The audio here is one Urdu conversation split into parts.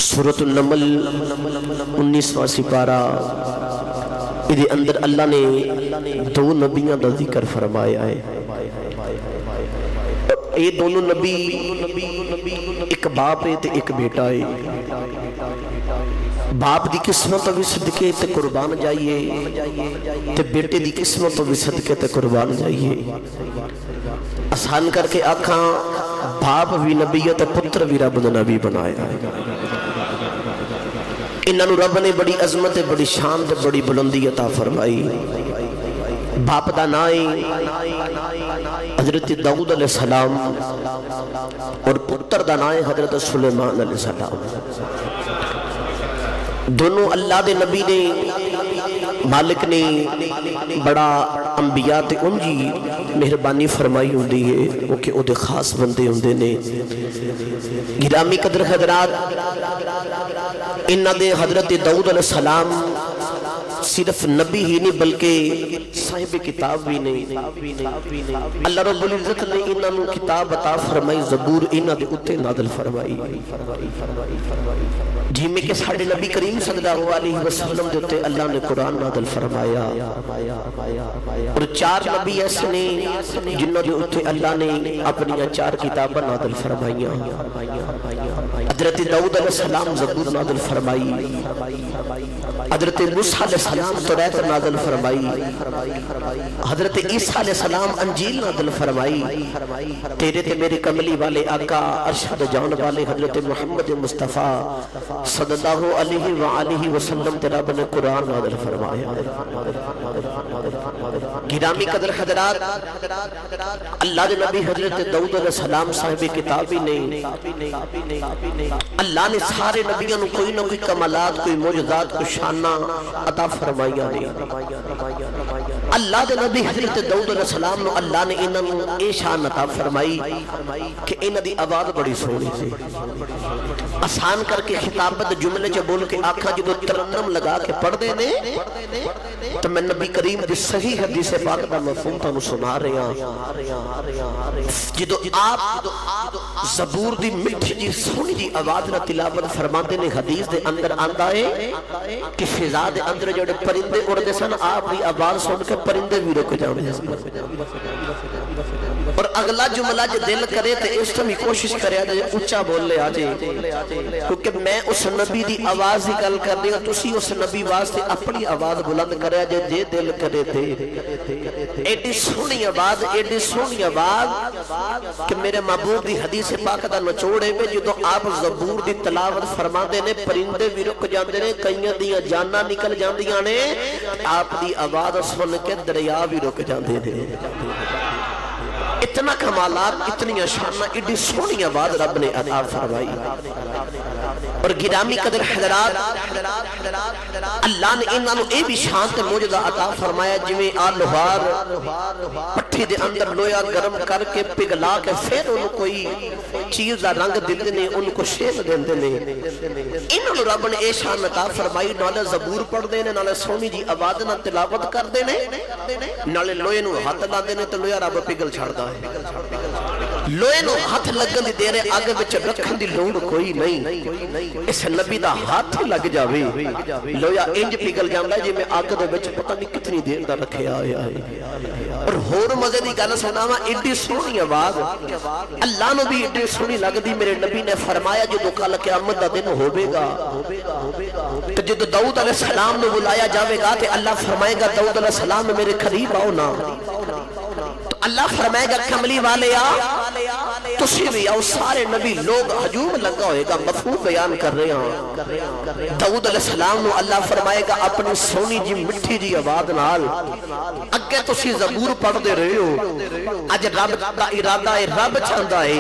سورۃ النمل 19واں سپارہ ادھے اندر اللہ نے دو نبیوں دا ذکر فرمایا ہے۔ یہ دونوں نبی ایک باپ ہے تے ایک بیٹا ہے۔ باپ دی قسمت بھی صدقے تے قربان جائیے تے بیٹے دی قسمت بھی صدقے تے قربان جائیے۔ آسان کر کے آکھاں باپ بھی نبی ہے تے پتر بھی رب نے نبی بنایا ہے۔ انہوں رب نے بڑی عظمت بڑی شان تے بڑی بلندی عطا فرمائی۔ باپ دا نام حضرت داؤد علیہ السلام اور پتر دا نام حضرت سلیمان علیہ السلام۔ دونوں اللہ دے نبی نے مالک نے بڑا انبیاء تے انجی مہربانی فرمائی ہوندی ہے وہ کہ او دے خاص بندے ہوندے نے۔ گرامی قدر حضرات، انہاں دے حضرت داؤد علیہ السلام صرف نبی ہی نہیں بلکہ صاحب کتاب بھی نہیں۔ اللہ رب العزت نے انہاں کتاب عطا فرمائی، زبور انہاں دے اتے نازل فرمائی، جی میں کہ ساڑھے نبی کریم صلی اللہ علیہ وسلم دیتے اللہ نے قرآن نازل فرمایا۔ اور چار نبی ایسے نے جنہوں نے اتھے اللہ نے اپنی چار کتابیں نازل فرمائیاں۔ حضرت داؤد علیہ السلام زبور نازل فرمائی، حضرت موسیٰ علیہ السلام توریت نازل فرمائی، حضرت عیسیٰ علیہ السلام انجیل نازل فرمائی۔ تیرے تے میرے کملی والے آقا ارشد جان والے حضرت محمد مصطفیٰ صلی اللہ علیہ وآلہ وسلم تے رب نے قرآن نازل فرمایا۔ گرامی قدر حضرات، اللہ دے نبی حضرت داؤد علیہ السلام صاحب کتابی نے اللہ نے سارے نبیوں نے کوئی نہ کوئی کمالات، کوئی معجزات، کوئی شانہ عطا فرمائیاں نے۔ اللہ دے نبی حضرت داؤد علیہ السلام نے اللہ نے انہوں اے شان عطا فرمائی کہ انہوں دی آواز بڑی سونی سے آسان کر کے خطابت جملے چا بول کے آنکھا جدو ترنم لگا کے پڑھ دے نے تو میں نبی کریم دی صحیح حدیث پاک دا مفہوم تا سنا رہا ہوں۔ جدو آپ زبور دی مٹھی جی سونی جی آواز نہ تلاوت فرما دے نے، حدیث دے اندر آندہ ہے کہ فضا دے اندر جوڑے پرندے اڑ دے سن، آپ بھی آواز سن کے پرندے بھی رک جاؤں۔ اور اگلا جملہ جو دل کرے تو اس طرح کوشش کرے آجے اچھا بول لے آجے، کیونکہ میں اس نبی دی آواز ہی کل کر دیا، تسی اس نبی واسطے اپنی آواز بلند کرے آجے جے دل کرے تھے۔ ایڈی سونی آواز کہ میرے محبوب دی حدیث پاک دا نچوڑے میں جدو آپ زبور دی تلاوت فرما دے نے، پرندے بھی رک جاندے نے، کئیاں دیاں جانا نکل جاندیاں نے، آپ دی آواز سن کے دریا بھی رک جاندے نے۔ اتنا کمالات، اتنی شانہ، اتنی سونی آواز رب نے عطا فرمائی۔ اور گرامی قدر حضرات، اللہ نے انہوں اے بھی شان تے موجودہ عطا فرمایا جویں لوہار پٹھی دے اندر لویا گرم کر کے پگلا کے پھر ان کوئی چیز دا رنگ دیتے نے، ان کو شیپ دیندے نے۔ انہوں رب نے اے شان عطا فرمائی، نالے زبور پڑھ دے نے، نالے سونی جی آواز نہ تلاوت کر دے نے، نالے لوئے نو ہاتھ لا دے نے تو لویا رب پگل چھاڑ دا ہے۔ لوئے نو ہاتھ لگن دی دیرے آگے بچ رکھن دی لوڑ کوئی نہیں، اس نبی دا ہاتھ لگ جاوے لویا انج پگل جاندہ ہے جی میں آگے دے بچ پتہ نہیں کتنی دیر دا رکھے آیا ہے۔ اور ہور مزے دی گانا سناما ایڈی سونی آواز اللہ نو بھی ایڈی سونی لگ دی۔ میرے نبی نے فرمایا جدو کل قیامت دا دن ہوئے گا تو جدو داؤد علیہ السلام نے بلایا جاوے گا تو اللہ فرمائے گا داؤد علیہ السلام میرے قریب آؤ نا، تو اللہ فرمائے گا کملی والے آ تسی بھی آؤ، سارے نبی لوگ ہجوم لگا ہوئے گا، مفہوم بیان کر رہے ہیں۔ داؤد علیہ السلام نے اللہ فرمائے گا اپنی سونی جی مٹھی جی آواز نال اگے تسی زبور پڑھ دے رہے ہو، آج رب دا ارادہ ہے، رب چاندہ ہے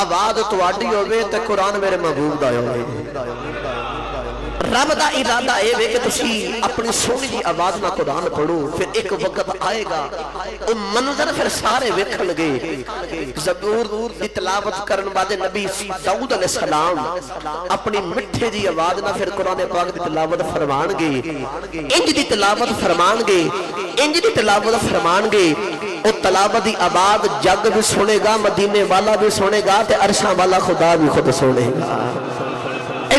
آواز تو آڈی ہوئے تے قرآن میرے محبوب دا ہوئے، رب دا ارادہ ہے کہ تسی اپنی سونی جی آواز نہ قرآن پڑھو، پھر ایک وقت آئے گا وہ منظر پھر سارے ویکھن گے۔ زبور دی تلاوت کرن بعد نبی داؤد علیہ السلام اپنی مٹھے جی آواز نہ پھر قرآن پاک دی تلاوت فرمان گے، انج دی تلاوت فرمان گے، انج دی تلاوت فرمان گے، وہ تلاوت دی آواز جگ بھی سنے گا، مدینے والا بھی سنے گا، تے عرشاں والا خدا بھی خود سنے گا۔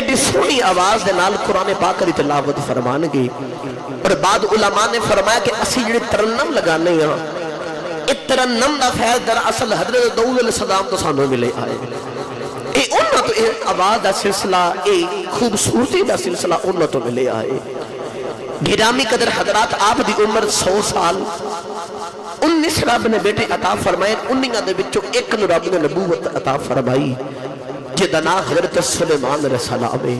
ایڈی سونی آواز دے نال قرآن پاک دی تلاوت فرمان گی. اور بعد علماء نے فرمایا کہ اسی جڑی ترنم لگانے ہیں اس ترنم دا فیض در اصل حضرت داؤد علیہ السلام تو سانوں ملے آئے. اے انہاں تو آواز دا سلسلہ اے خوبصورتی دا سلسلہ انہاں تو ملے آئے. گرامی قدر حضرات آپ دی عمر 100 سال 19 رب نے بیٹے عطا فرمائے. 19 دے بچوں ایک نو رب نے نبوت عطا فرمائی جدا نام حضرت سلیمان علیہ السلام ہے.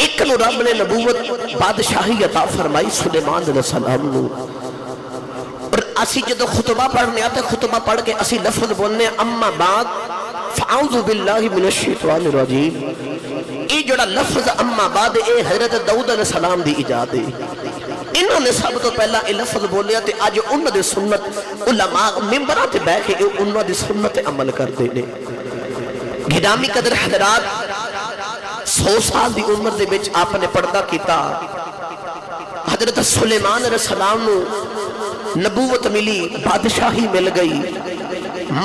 ایک نو رب نے نبوت بادشاہی عطا فرمائی سلیمان علیہ السلام نو. اور اسی جدو خطبہ پڑھنے آتے خطبہ پڑھ کے اسی لفظ بولنے اما بعد فاعوذ باللہ من الشیطان الرجیم. یہ جڑا لفظ اما بعد اے حضرت داؤد علیہ السلام دی ایجاد ہے. انہوں نے سب تو پہلا یہ لفظ بولیا تے آج انہوں نے سنت علماء ممبرہ تے بیٹھے انہوں نے سنت عمل کر دینے. گرامی قدر حضرات 100 سال دی عمر دے بچ آپ نے پردہ کیتا. حضرت سلیمان علیہ السلام نو نبوت ملی بادشاہی مل گئی.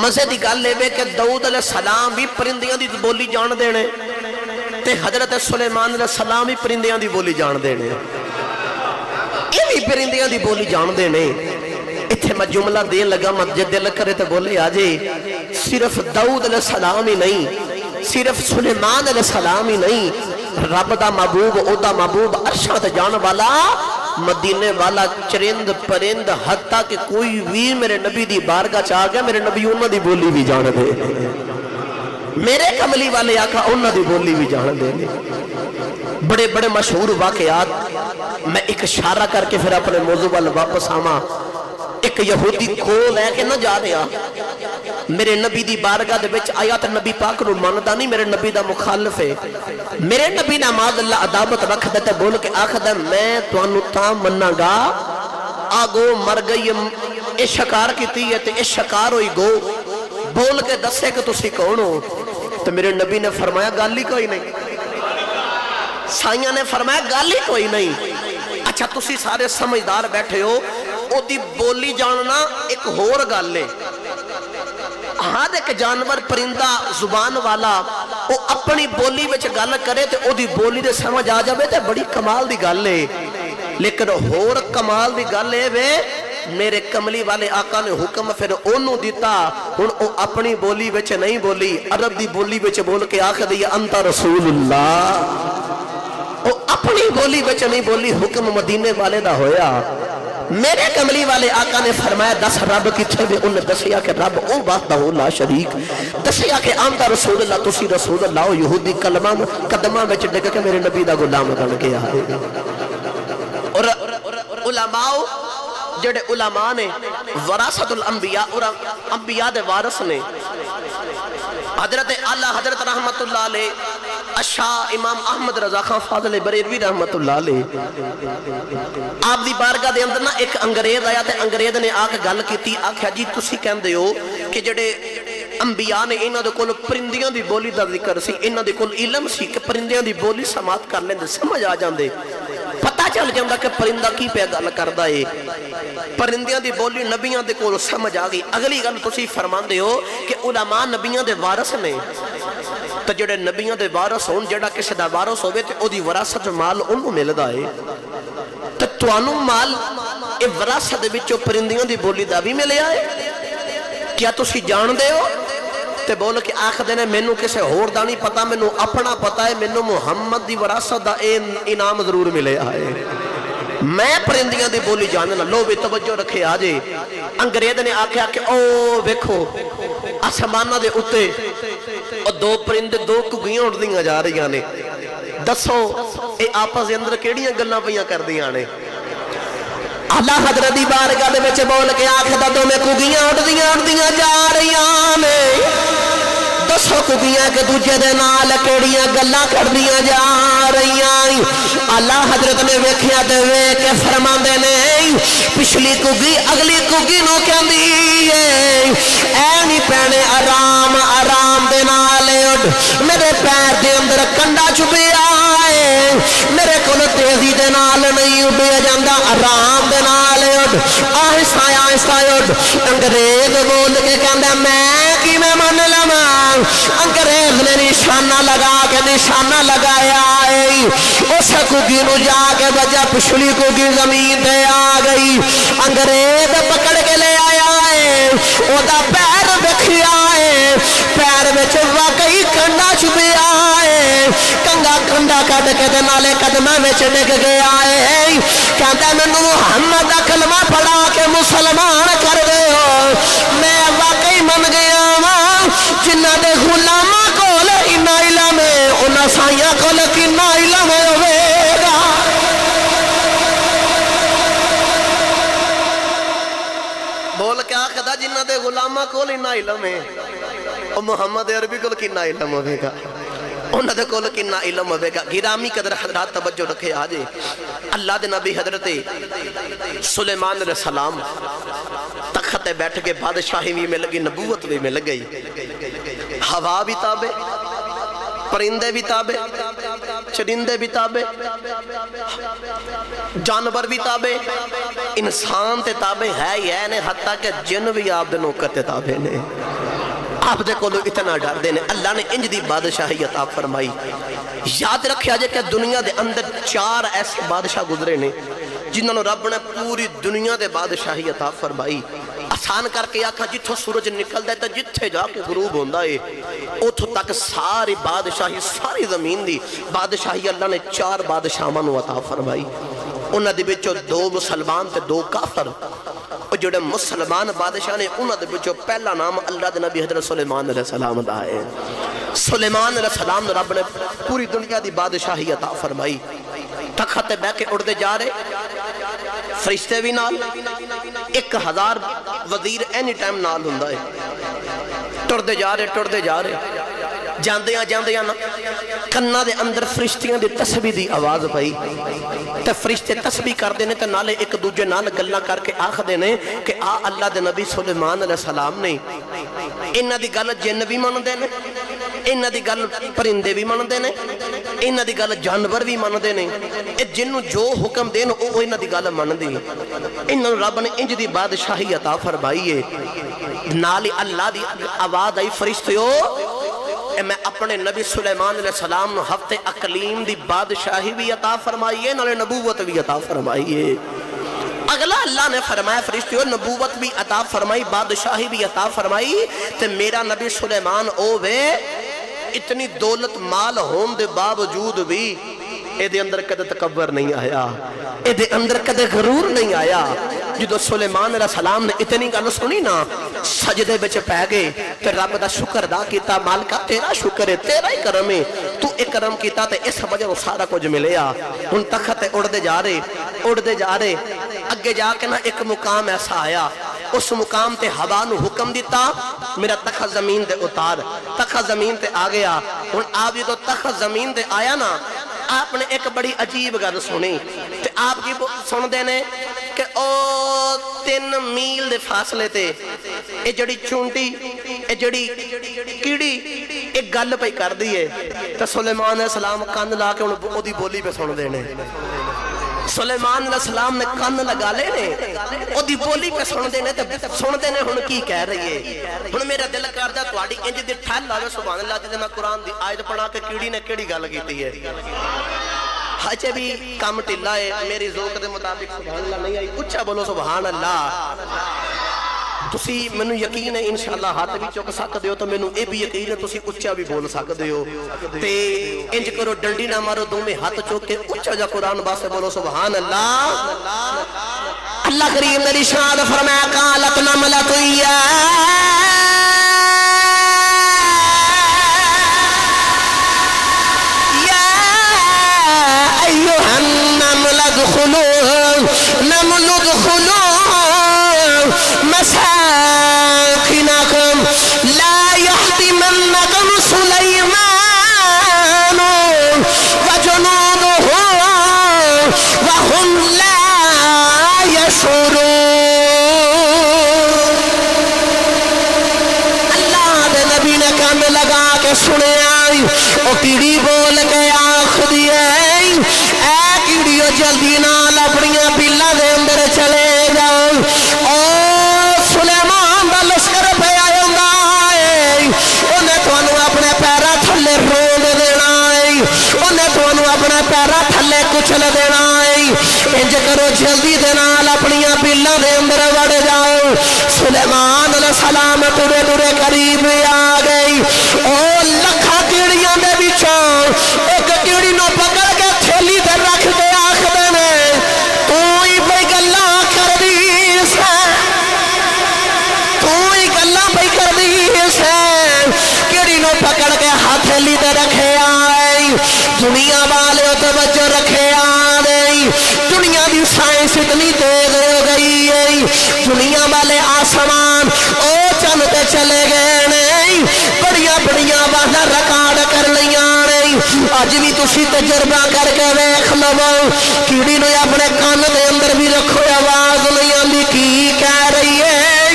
مزے دی گل لے کہ داؤد علیہ السلام بھی پرندیاں دی بولی جان دینے تے حضرت سلیمان علیہ السلام بھی پرندیاں دی بولی جان دینے. یہ بھی پرندیاں دی بولی جان دینے. اتھے میں جملہ دین لگا مسجد دل کرے تے بولے آجے صرف داؤد علیہ السلام ہی نہیں صرف سلیمان علیہ السلام ہی نہیں رب دا محبوب او دا محبوب عرشاں تے جان والا مدینے والا چرند پرند حتیٰ کہ کوئی بھی میرے نبی دی بارگاہ چاہ گیا میرے نبی انہوں دی بولی بھی جان دے. میرے کملی والے آقا انہوں دی بولی بھی جان دے. بڑے بڑے مشہور واقعات میں ایک اشارہ کر کے پھر اپنے موضوع والے واپس آما. ایک یہودی کھول ہے کہ نہ جا رہا میرے نبی دی بارگاہ دے بچ آیا تو نبی پاک رو ماندا نہیں میرے نبی دا مخالف ہے. میرے نبی نے ماذ اللہ عدابت رکھ دیتے بول کے آخر میں توانو تا مننا گا آگو مر گئی اے شکار کی تھی ہے اے شکار ہوئی گو بول کے دسے کہ تسی کون ہو. تو میرے نبی نے فرمایا گالی کوئی نہیں. سائیاں نے فرمایا گالی کوئی نہیں. اچھا تسی سارے سمجھدار بیٹھے ہو او دی بولی جاننا ایک ہور گالے. ہر ایک جانور پرندہ زبان والا او اپنی بولی وچ گل کرے تے او دی بولی دے سمجھ آ جاوے تے بڑی کمال دی گل ہے. لیکن ہور کمال دی گل ہے وے میرے کملی والے آقا نے حکم پھر انہوں دیتا ہن او اپنی بولی وچ نہیں بولی عرب دی بولی وچ بول کے آخر دی انت رسول اللہ. او اپنی بولی وچ نہیں بولی حکم مدینے والے دا ہویا. میرے کملی والے آقا نے فرمایا دس رب کتھے بھی انہیں دسیا کہ رب او وحدہ لا شریک دسیا کہ آمدہ رسول اللہ تسی رسول اللہ یہودی کلمہ قدمہ میں ڈگ کے میرے نبی دا غلام بن کے آئے. اور علماء جڑے علماء نے وراثت الانبیاء اور انبیاء دے وارث نے حضرت اللہ حضرت رحمت اللہ علیہ اشاہ امام احمد رضا خان فاضل بریلوی رحمت اللہ علیہ آپ دی بارگاہ دے اندر نا ایک انگریز آیا تے انگریز نے آکھ گل کی تھی آکھا جی تسی کہندے ہو کہ جڑے انبیاء نے انہاں دے کول پرندیاں دی بولی دا ذکر سی انہاں دے کول علم سی کہ پرندیاں دی بولی سماعت کر لیندے سمجھ آ جاندے پتہ چل جاندا کہ پرندہ کی پہ گل کردا ہے. پرندیاں دی بولی نبیاں دے کول سمجھ آ گئی. اگلی گل تسی فرماندے ہو کہ علماء نبیاں دے وارث نے تو جڑے نبیاں دے وارث ہون جڑا کسی دا وارث ہوئے تے او دی وراثت مال انہوں ملدا ہے تے توانوں مال اے وراثت دے وچوں پرندیاں دی بولی دا بھی ملیا ہے. کیا تسی جان دے ہو تے بول کے آخ دینے مینوں کسے ہور دا نہیں پتا مینوں اپنا پتا ہے مینوں محمد دی وراثت دا انعام ضرور ملے آئے. میں پرندیاں دی بولی جاننا لو بھی توجہ رکھے آجے. انگریز نے آکھیا کہ او ویکھو آسمانہ دے اتے اور دو پرندے دو کگیاں اٹھ دیاں جا رہی نے دسو اے آپس دے اندر کیڑیاں گلاں پیاں کر دیاں نے. اللہ حضرت دی بارگاہ دے وچ بول کے آکھدا دو میں کگیاں اٹھ دیاں جا رہی نے دسو کگیاں کے دوجے دے نال کیڑیاں گلاں کر دیاں جا رہی. اللہ حضرت نے ویکھیا تے ویکھ کے فرماندے نے پچھلی کگی اگلی کگی نو کہندی اے نہیں پینے آرام آرام دے نال اٹھ میرے پیر دے اندر کنڈا چھپیا ہے میرے کول تیزی دے نال نہیں اڈیا جاندا آرام دے نال اٹھ آہستہ آہستہ اٹھ. انگریز بول کے کہندا میں کی میں من لواں انگریز نے نشانہ لگایا اس کوکی نو جا کے بجا پچھلی کوکی زمین دے آ گئی انگریز پکڑ کے لے آیا ہے او دا پیر بکھیا ہے پیر وچ واقعی کنڈا چھپیا ہے کنڈا کٹ کے تے نالے قدمہ وچ ڈگ گیا ہے کہتا مینوں محمد دا کلمہ پڑھا کے مسلمان کر دے ہو میں واقعی من گیا ہاں جنہ دے غلاماں کول انہاں علم ہے انہاں سائیاں کول کنا علم ہوے گا بول کے آخدا جنہ دے غلاماں کول انہاں علم ہے اور محمد عربی کول کنا علم ہوے گا انہاں دے کول کنا علم ہوے گا گرامی قدر حضرات توجہ رکھے آجے اللہ دے نبی حضرت سلیمان علیہ السلام تخت بیٹھ کے بادشاہی بھی میں لگی نبوت بھی میں لگ گئی ہوا بھی تابع پرندے بھی تابع چرندے بھی تابع جانور بھی تابع انسان تے تابع ہے یہ نہیں حتیٰ کہ جن بھی آپ دے نوکر تے تابع نے آپ دے کو لوگ اتنا ڈر دینے اللہ نے انج دی بادشاہی عطا فرمائی یاد رکھیا جائے کہ دنیا دے اندر 4 ایسے بادشاہ گزرے نے جنہوں نے رب نے پوری دنیا دے بادشاہی عطا فرمائی آسان کر کے آکھا جتھوں سورج نکل دے تا جتھے جا کے غروب ہوندہ ہے اتھوں تک ساری بادشاہی ساری زمین دی بادشاہی اللہ نے 4 بادشاہوں عطا فرمائی انہاں دے بچوں 2 مسلمان تے 2 کافر اور جوڑے مسلمان بادشاہ نے انہاں دے بچوں پہلا نام اللہ دے نبی حضرت سلیمان علیہ السلام دا ہے سلیمان علیہ السلام رب نے پوری دنیا دی بادشاہی عطا فرمائی تخت بہ کے اڑ دے جا رہے فرشتے بھی نال 1000 وزیر اینی ٹائم نال ہوندا ہے ٹر دے جا رہے جاندیاں نا کنا دے اندر فرشتیاں دی تسبیح دی آواز پئی تے فرشتے تسبیح کر دینے تے نالے ایک دوجے نال گلاں کر کے آکھ دینے کہ آ اللہ دے نبی سلیمان علیہ السلام نے انہاں دی گل جن بھی من دے نے انہاں دی گل پرندے بھی من دے نے انہاں دی گل جانور بھی من دے نے اے جنوں جو حکم دین او انہاں دی گل من دی انہاں رب نے انج دی بادشاہی عطا فرمائی ہے نال اللہ دی آواز آئی فرشتیو میں اپنے نبی سلیمان علیہ السلام نے ہفتے اقلیم دی بادشاہی بھی عطا فرمائی ہے نالے نبوت بھی عطا فرمائی ہے اگلا اللہ نے فرمایا فرشتیوں نبوت بھی عطا فرمائی بادشاہی بھی عطا فرمائی تے میرا نبی سلیمان اوے اتنی دولت مال ہون دے باوجود بھی اے دے اندر کدے تکبر نہیں آیا اے دے اندر کدے غرور نہیں آیا جدو سلیمان علیہ السلام نے اتنی گل سنی نا سجدے بچ پہ گئے تے رب دا شکر دا کیتا مالکا تیرا شکر ہے تیرا ہی کرم ہے تو ایک کرم کیتا تے اس وجہ سارا کچھ ملیا ان تخت اڑ دے جا رہے اگے جا کے نا ایک مقام ایسا آیا اس مقام تے ہوا نو حکم دیتا میرا تخت زمین دے اتار تخت زمین تے آ گیا ہن آپ جدو تخت زمین تے آیا نا آپ نے ایک بڑی عجیب گل سنی تے آپ کی سن دینے کہ او 3 میل دے فاصلے تے اے جڑی چونٹی اے جڑی کیڑی ایک گل پہ کر دیئے تے سلیمان علیہ السلام کان لا کے انہوں دی بولی پہ سن دینے سلیمان علیہ السلام نے کان لگا لینے او دی بولی پہ سن دینے ہن کی کہہ رہی ہے ہن میرا دل کردہ تواڈی انج دی ٹھل آوے سبحان اللہ جدے میں قرآن دی آیت پڑھا کے کیڑی نے کیڑی گل کیتی ہے ہچے بھی کام ٹلا ہے میری ذوق دے مطابق سبحان اللہ نہیں آئی اچھا بولو سبحان اللہ تسی منو یقین ہے انشاءاللہ ہاتھ بھی چک سکتے ہو تو منو اے بھی یقین ہے تسی اچھا بھی بول سکتے ہو تے انج کرو ڈنڈی نہ مارو دو میں ہاتھ چوک کے اچھا جا قرآن باسے بولو سبحان اللہ اللہ کریم نے ارشاد فرمایا قالت نملۃ نمل ادخلوا مساكنكم لا يحطمنكم سليمان وجنوده وهم لا يشعرون اللہ دے نبی نے کام لگا کے سنے آئی او کیڑی بول کے آنکھ دیئے اے کیڑیو جلدی نال اپنیاں بلا دے اندر چلے جاؤ او سلیمان دا لشکر پہ آئے انہیں تو انہیں تھانوں اپنا پیرا تھلے کچل دینا ہے انج کرو جلدی دے نال اپنی بلاں دے اندر وڑ جاؤ سلیمان علیہ السلام تورے تورے قریب آ گئی او لکھا کیڑیاں دے وچوں ایک کیڑی نو پکڑ کے تھیلی تے رکھ کے آکھدے نے تو ہی بھئی گلاں کر دی سے تو ہی گلاں بھئی کر دی سے کیڑی نو پکڑ کے ہاتھ تھیلی تے رکھے آئی دنیا والے توجہ رکھے آئی دنیا دی سائنس اتنی تیز ہو گئی ہے دنیا والے آسمان او چلتے چلے گئے نہیں بڑیاں بڑیاں واہنا ریکارڈ کر لیاں نہیں آج بھی تسی تجربہ کر کے ویکھ لو کیڑی نو اپنے کان دے اندر بھی رکھو آواز نہیں آندی کی کہہ رہی ہے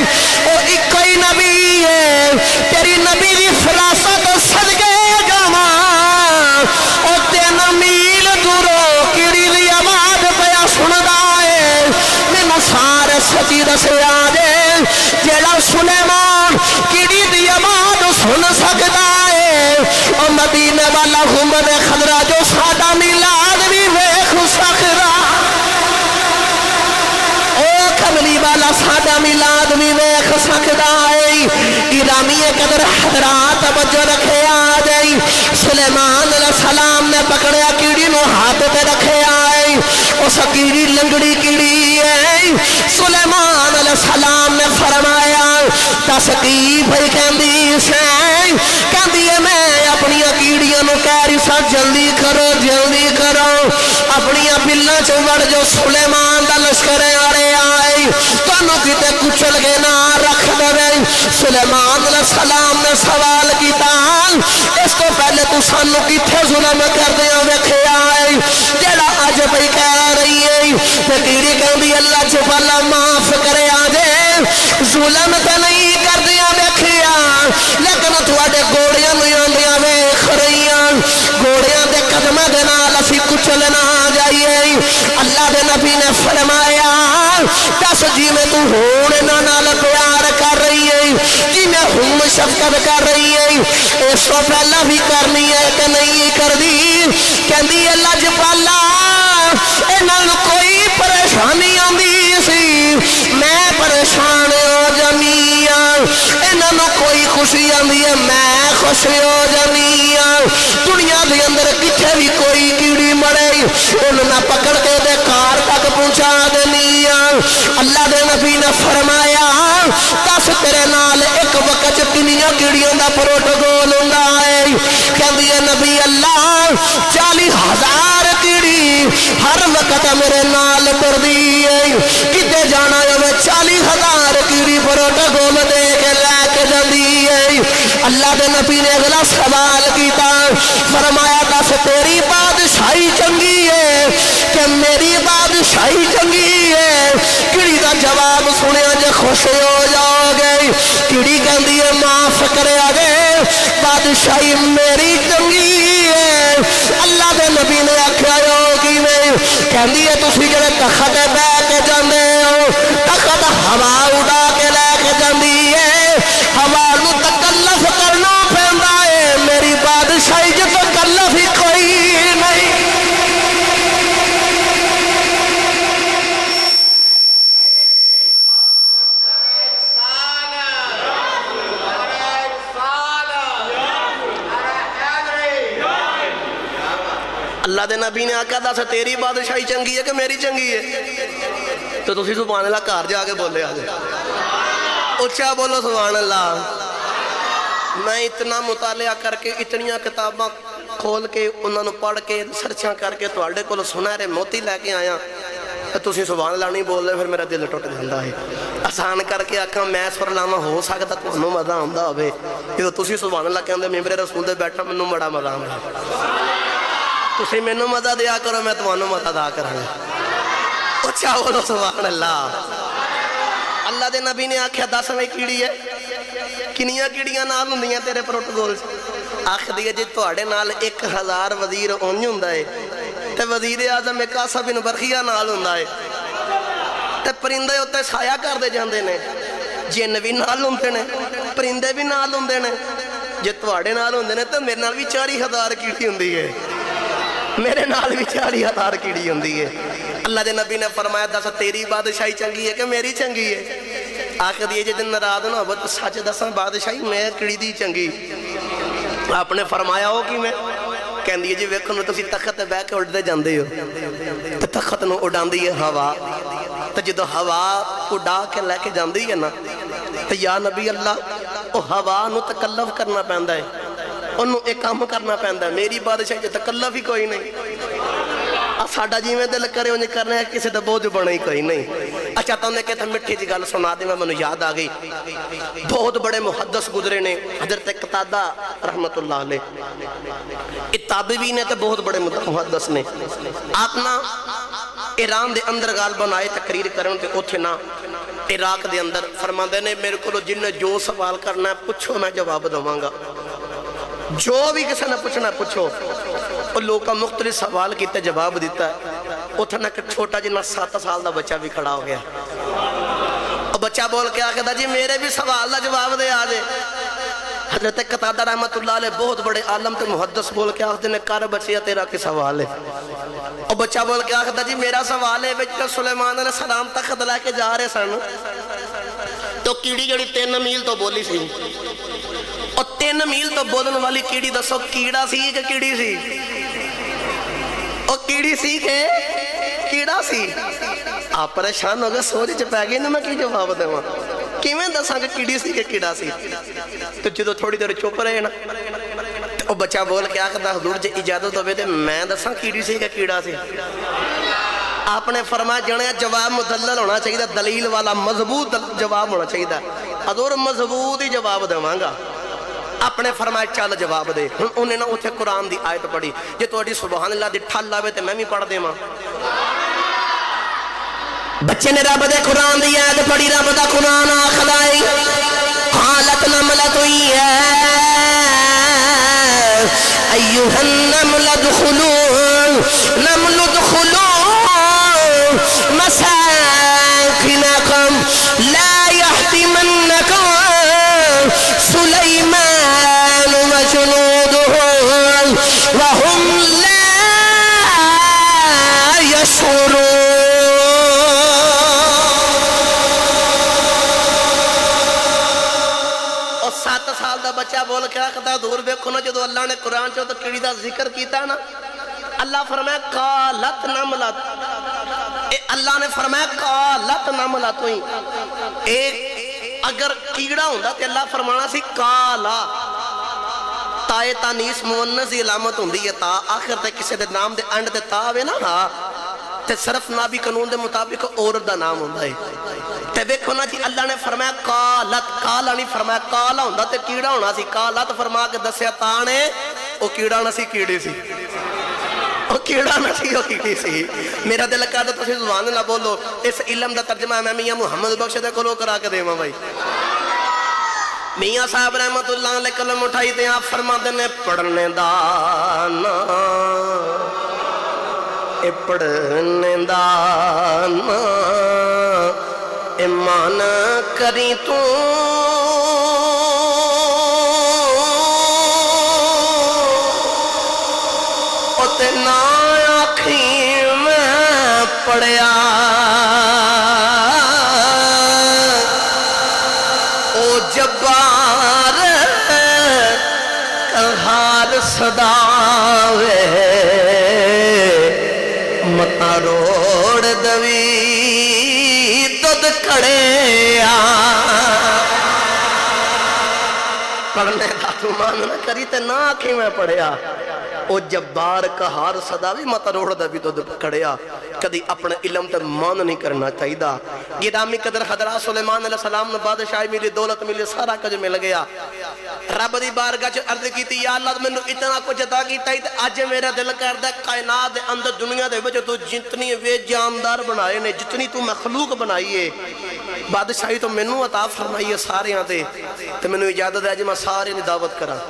او ایک کوئی نبی ہے تیری نبی دی فراست صدقے جاواں او 3 میل دوروں کیڑی دی آواز پیا سندا ہے مینوں سارے سچی دسیا جے جیڑا سلیمان کیڑی دی آواز سن سکدا ہے او مدینے والا گنبد خضرا جو ساڈا میلاد بھی ویکھ سکدا او کملی والا ساڈا میلاد بھی ویکھ سکدا ہے گرامی قدر حضرات توجہ رکھے آ جائی سلیمان علیہ السلام نے پکڑیا کیڑی نو ہاتھ تے رکھے آئی اس کیڑی لنگڑی کیڑی ہے سلیمان علیہ السلام نے فرمایا تسقیف بھئی کہندی سے کہندی ہے میں اپنی کیڑیاں نو کہہ رہی سا جلدی کرو اپنی بلاں چ وڑ جو سلیمان دا لشکر آرے آئی تانوں کتے کچل کے نہ رکھ دے سلیمان علیہ السلام نے سوال کیتا اس کو پہلے تو سانو کتھے ظلم کر دیا ویکھے آئی جیڑا اج بھئی کہہ رہی ہے تے کیڑی کہندی اللہ جبالا معاف کرے آجے ظلم تے نہیں کر دیا ویکھیا لیکن تواڈے گوڑیاں نوں آندیاں ویکھ رہیاں گوڑیاں دے قدماں دے نال اسی کچل نہ جائیے اللہ دے نبی نے فرمایا دس جی میں تو ہون انہاں نال پیار کر رہی ہے جی میں ہم شفقت کر رہی ہے اس کو پہلا بھی کرنی ہے کہ نہیں کر دی کہندی اللہ جبالا انہاں کوئی پریشانی آندی سی میں پریشان ہو جانی انہاں کوئی خوشی آندی ہے میں خوش ہو جانی دنیا دے اندر کتھے بھی کوئی کیڑی مرے انہاں پکڑ کے دے کار تک پہنچا دینی اللہ دے نبی نے فرمایا دس تیرے نال ایک وقت کنیاں کیڑیاں دا پروٹوکول ہوندا ہے کہندی ہے نبی اللہ 40,000 کیڑی ہر وقت میرے نال پردی ہے کتے جانا ہے 40,000 کیڑی پروٹوکول دے کے لے کے جاندی ہے اللہ دے نبی نے اگلا سوال کیتا فرمایا دس تیری بادشاہی چنگی ہے کہ میری بادشاہی چنگی ہے کیڑی دا جواب سنیا جے خوش ہو جاؤ گے کیڑی کہندی ہے معاف کرے آگے بادشاہی میری چنگی ہے اللہ دے نبی نے آکھیا ہوگی میں کہندی ہے تسی جڑے تخت بہ کے جاندے ہو تخت ہوا اڑا کے لے کے جاندی ہے ہوا نو تکلف کرنا پیندا ہے میری بادشاہی جو تکلف ہی کوئی نہیں اللہ دے نبی نے آکھا دس تیری بادشاہی چنگی ہے کہ میری چنگی ہے تو تسی سبحان اللہ گھر جا کے بولے آگے اچھا بولو سبحان اللہ میں اتنا مطالعہ کر کے اتنیاں کتاباں کھول کے انہوں نے پڑھ کے سرچاں کر کے تواڈے کول سنہرے موتی لے کے آیا تسی سبحان اللہ نہیں بول رہے پھر میرا دل ٹوٹ جاتا ہے آسان کر کے آکھاں میں سر لاواں ہو سکتا تمہیں مزہ آتا ہوئے جدوں تسی سبحان اللہ کہندے ممبر رسول دے بیٹھا مینوں بڑا مزہ آتا تسی مینوں مزہ دیا کرو میں تمہانوں مزہ دا کراں اچھا بولو سبحان اللہ اللہ دے نبی نے آکھیا 10ویں کیڑی ہے کنیاں کیڑیاں نال ہوندیاں تیرے پروٹوکول آکھ دیئے جی تواڈے نال 1000 وزیر اونج ہوندا ہے تے وزیر اعظم قاسم بن برقیہ نال ہوندا ہے تے پرندے اوتے سایہ کردے جاندے نے جن بھی نال ہوندے نے پرندے بھی نال ہوندے نے جے تواڈے نال ہوندے نے تے میرے نال بھی 40,000 کیڑی ہوندی ہے میرے نال بھی 40,000 کیڑی ہوندی ہے اللہ دے نبی نے فرمایا دس تیری بادشاہی چنگی ہے کہ میری چنگی ہے آخر دیئے جے دن ناراض نہ ہو تو سچ دساں بادشاہی میں کیڑی دی چنگی آپ نے فرمایا ہو کہ میں کہن دیئے جی ویکھو نو تسی تخت بے کے اڑ دے جاندے ہو تو تخت نو اڑان دی ہے ہوا تو جدو ہوا اڑا کے لے کے جاندی ہے نا تو یا نبی اللہ او ہوا نو تکلف کرنا پہندہ ہے انہوں ایک کام کرنا پہندہ ہے میری بادشاہی جو تکلف ہی کوئی نہیں ساڑھا جی میں دل کرے انہیں کرنے ہیں کسی دے بوجھ بڑھنے ہی کوئی نہیں اچھا تو انہیں کہتا مٹھی جی گل سنا دے میں منو یاد آگئی بہت بڑے محدث گزرے نے حضرت قتادہ رحمت اللہ علیہ تابعین نے تو بہت بڑے محدث نے آپ نا ایران دے اندر غالباً آئے تقریر کریں کہ اوتھے نا عراق دے اندر فرماندے نے میرے کو جن نے جو سوال کرنا ہے پوچھو میں جواب دوں گا جو بھی کسی نے پوچھنا ہے پوچھو اور لوگ کا مختلف سوال کیتے جواب دیتا ہے اتھا نا کہ چھوٹا جنہ 7 سال دا بچہ بھی کھڑا ہو گیا اور بچہ بول کے آگے دا جی میرے بھی سوال دا جواب دے آجے حضرت قتادہ رحمت اللہ علیہ بہت بڑے عالم تے محدث بول کے آگے نے کار بچیا تیرا کی سوال ہے اور بچہ بول کے آگے دا جی میرا سوال ہے بچہ سلیمان علیہ السلام تک خدلہ کے جا رہے سن تو کیڑی جڑی 3 میل تو بولی سی اور 3 میل تو بولن والی کیڑی دسو کیڑا سی کہ کیڑی سی اور کیڑی سی کہ کیڑا سی آپ پریشان ہو گئے سوچ چپے گئے میں کی جواب دے وہاں کی میں دساں کہ کیڑی سی کہ کیڑا سی تو جدو تھوڑی دیر چپ رہے نا اور بچہ بول کے آخر دا حضور جے اجازت ہوئے تھے میں دساں کیڑی سی کہ کیڑا سی آپ نے فرمایا جنہیں جواب مدلل ہونا چاہیے دلیل والا مضبوط جواب ہونا چاہیے حضور مضبوط ہی جواب دے مانگا آپ نے فرمایا چال جواب دے انہیں نہ اتھے قرآن دی آیت پڑھی جے تو اڈی سبحان اللہ دی ٹھال لاوے تے میں بھی پڑھ دے ماں بچے نے رب دے قرآن دی آیت پڑھی رب دا قرآن آخلائی قالت نملت ایوہ النمل دخلون نمل دخلون مساکنکم لا یحتمنکم سلیمان وجنودهم وهم لا يشعرون اور 7 سال دا بچہ بول کے آخدا دور بیکھو نا جدو اللہ نے قرآن چاہو تو کیڑی دا ذکر کیتا نا اللہ فرمایا قالت نملت اللہ نے فرمایا قالت نملت اگر کیڑا ہوندہ تے اللہ فرمانا سی کالا تائے تانیس مونسی علامت ہوندی ہے تا آخر تے کسے دے نام دے انڈ دے تاوے نا تے صرف نابی قانون دے مطابق عورت دا نام ہوندہ ہے تے ویکھو نا جی اللہ نے فرمایا قالت کالا نہیں فرمایا کالا ہوندہ تے کیڑا ہونا سی قالت فرما کے دسیا تانے او کیڑا نہ سی کیڑی سی او کیڑا نہ سی او کیڑی سی میرا دل کہتا تو سبحان اللہ بولو اس علم دا ترجمہ میں میاں محمد بخش دے کو لو کرا کے دے ماں بھائی میاں صاحب رحمت اللہ علیہ کلم اٹھائی دے آپ فرما دینے پڑھنے دانا اے پڑھنے دانا ایمان کری تو اوتے نا آنکھی میں پڑھیا او جبار قہار صداوے متا روڑ دوی دد کھڑے پڑھنے دا تو مان نہ کری تے نہ آنکھی میں پڑھیا او جبار قہار صداوی متا روڑ دوی دد کھڑیا کدی اپنے علم تے مان نہیں کرنا چاہیدہ گرامی قدر حضرات سلیمان علیہ السلام نے بادشاہی ملی دولت ملی سارا کج مل گیا رب دی بارگاہ چ عرض کیتی یا اللہ مینوں اتنا کچھ عطا کیتا تے اج میرا دل کردا کائنات دے اندر دنیا دے وچ تو جتنی وے جاندار بنائے نے جتنی تو مخلوق بنائی ہے بادشاہی تو مینوں عطا فرمائی ہے ساریاں تے مینوں اجازت ہے اج میں سارے دی دعوت کراں